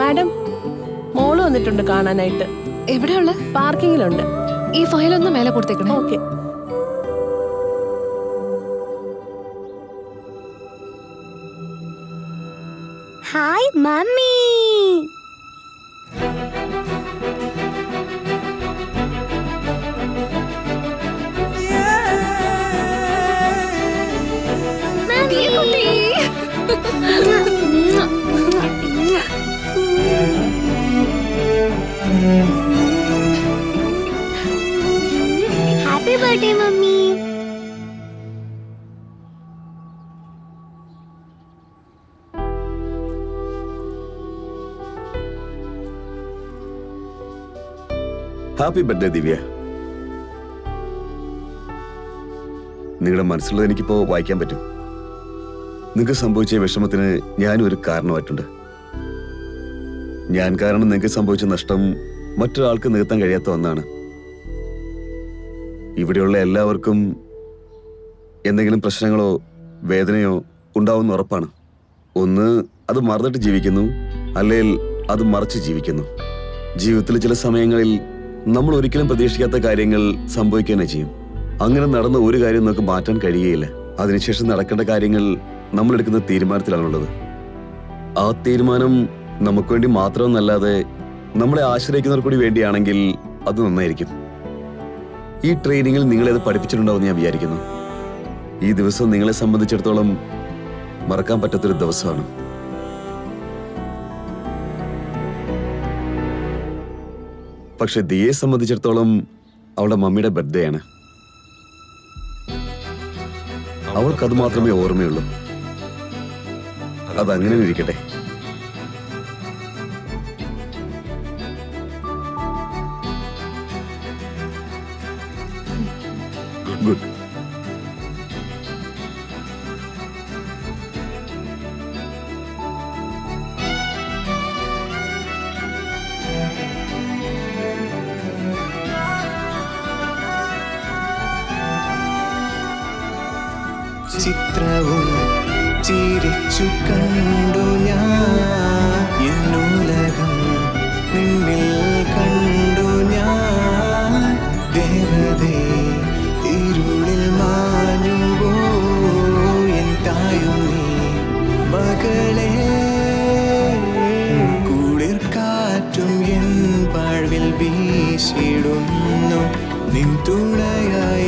മാഡം, മോള് വന്നിട്ടുണ്ട് കാണാനായിട്ട്. എവിടെയുള്ള? പാർക്കിങ്ങിലുണ്ട്. ഈ ഫയലൊന്ന് മേലെ കൊടുത്തേക്കണേ. Okay. Hi mummy. Happy birthday mummy. Happy birthday Divya. നിങ്ങളുടെ മനസ്സിലുള്ളത് എനിക്കിപ്പോ വായിക്കാൻ പറ്റും. നിങ്ങൾക്ക് സംഭവിച്ച വിഷമത്തിന് ഞാനും ഒരു കാരണമായിട്ടുണ്ട്. ഞാൻ കാരണം നിങ്ങൾക്ക് സംഭവിച്ച നഷ്ടം മറ്റൊരാൾക്ക് നികത്താൻ കഴിയാത്ത ഒന്നാണ്. ഇവിടെയുള്ള എല്ലാവർക്കും എന്തെങ്കിലും പ്രശ്നങ്ങളോ വേദനയോ ഉണ്ടാവുമെന്ന് ഉറപ്പാണ്. ഒന്ന് അത് മറന്നിട്ട് ജീവിക്കുന്നു, അല്ലെങ്കിൽ അത് മറച്ച് ജീവിക്കുന്നു. ജീവിതത്തിൽ ചില സമയങ്ങളിൽ നമ്മൾ ഒരിക്കലും പ്രതീക്ഷിക്കാത്ത കാര്യങ്ങൾ സംഭവിക്കുക തന്നെ ചെയ്യും. അങ്ങനെ നടന്ന ഒരു കാര്യം നമുക്ക് മാറ്റാൻ കഴിയുകയില്ല. അതിനുശേഷം നടക്കേണ്ട കാര്യങ്ങൾ നമ്മൾ എടുക്കുന്ന തീരുമാനത്തിലാണുള്ളത്. ആ തീരുമാനം നമുക്ക് വേണ്ടി മാത്രമെന്നല്ലാതെ നമ്മളെ ആശ്രയിക്കുന്നവർ കൂടി വേണ്ടിയാണെങ്കിൽ അത് നന്നായിരിക്കും. ഈ ട്രെയിനിങ്ങിൽ നിങ്ങളത് പഠിപ്പിച്ചിട്ടുണ്ടാവും ഞാൻ വിചാരിക്കുന്നു. ഈ ദിവസം നിങ്ങളെ സംബന്ധിച്ചിടത്തോളം മറക്കാൻ പറ്റാത്തൊരു ദിവസമാണ്. പക്ഷെ ദിയെ സംബന്ധിച്ചിടത്തോളം അവളുടെ മമ്മിയുടെ ബർത്ത്ഡേ ആണ്. അവൾക്കത് മാത്രമേ ഓർമ്മയുള്ളൂ. അതങ്ങനെ ഇരിക്കട്ടെ. ഗുഡ്. ചിത്രവും ചിരിച്ചു കണ്ടു ഞാൻ, എന്നുലകം നിന്നിൽ കണ്ടു ഞാൻ. ദേവതേ ഇരുളിൽ മാഞ്ഞുവോ എൻ തായും നീ മകളെ. കുളിർ കാറ്റും എൻ വാഴ്വിൽ വീശിടുന്നു, നിൻ തുണയായി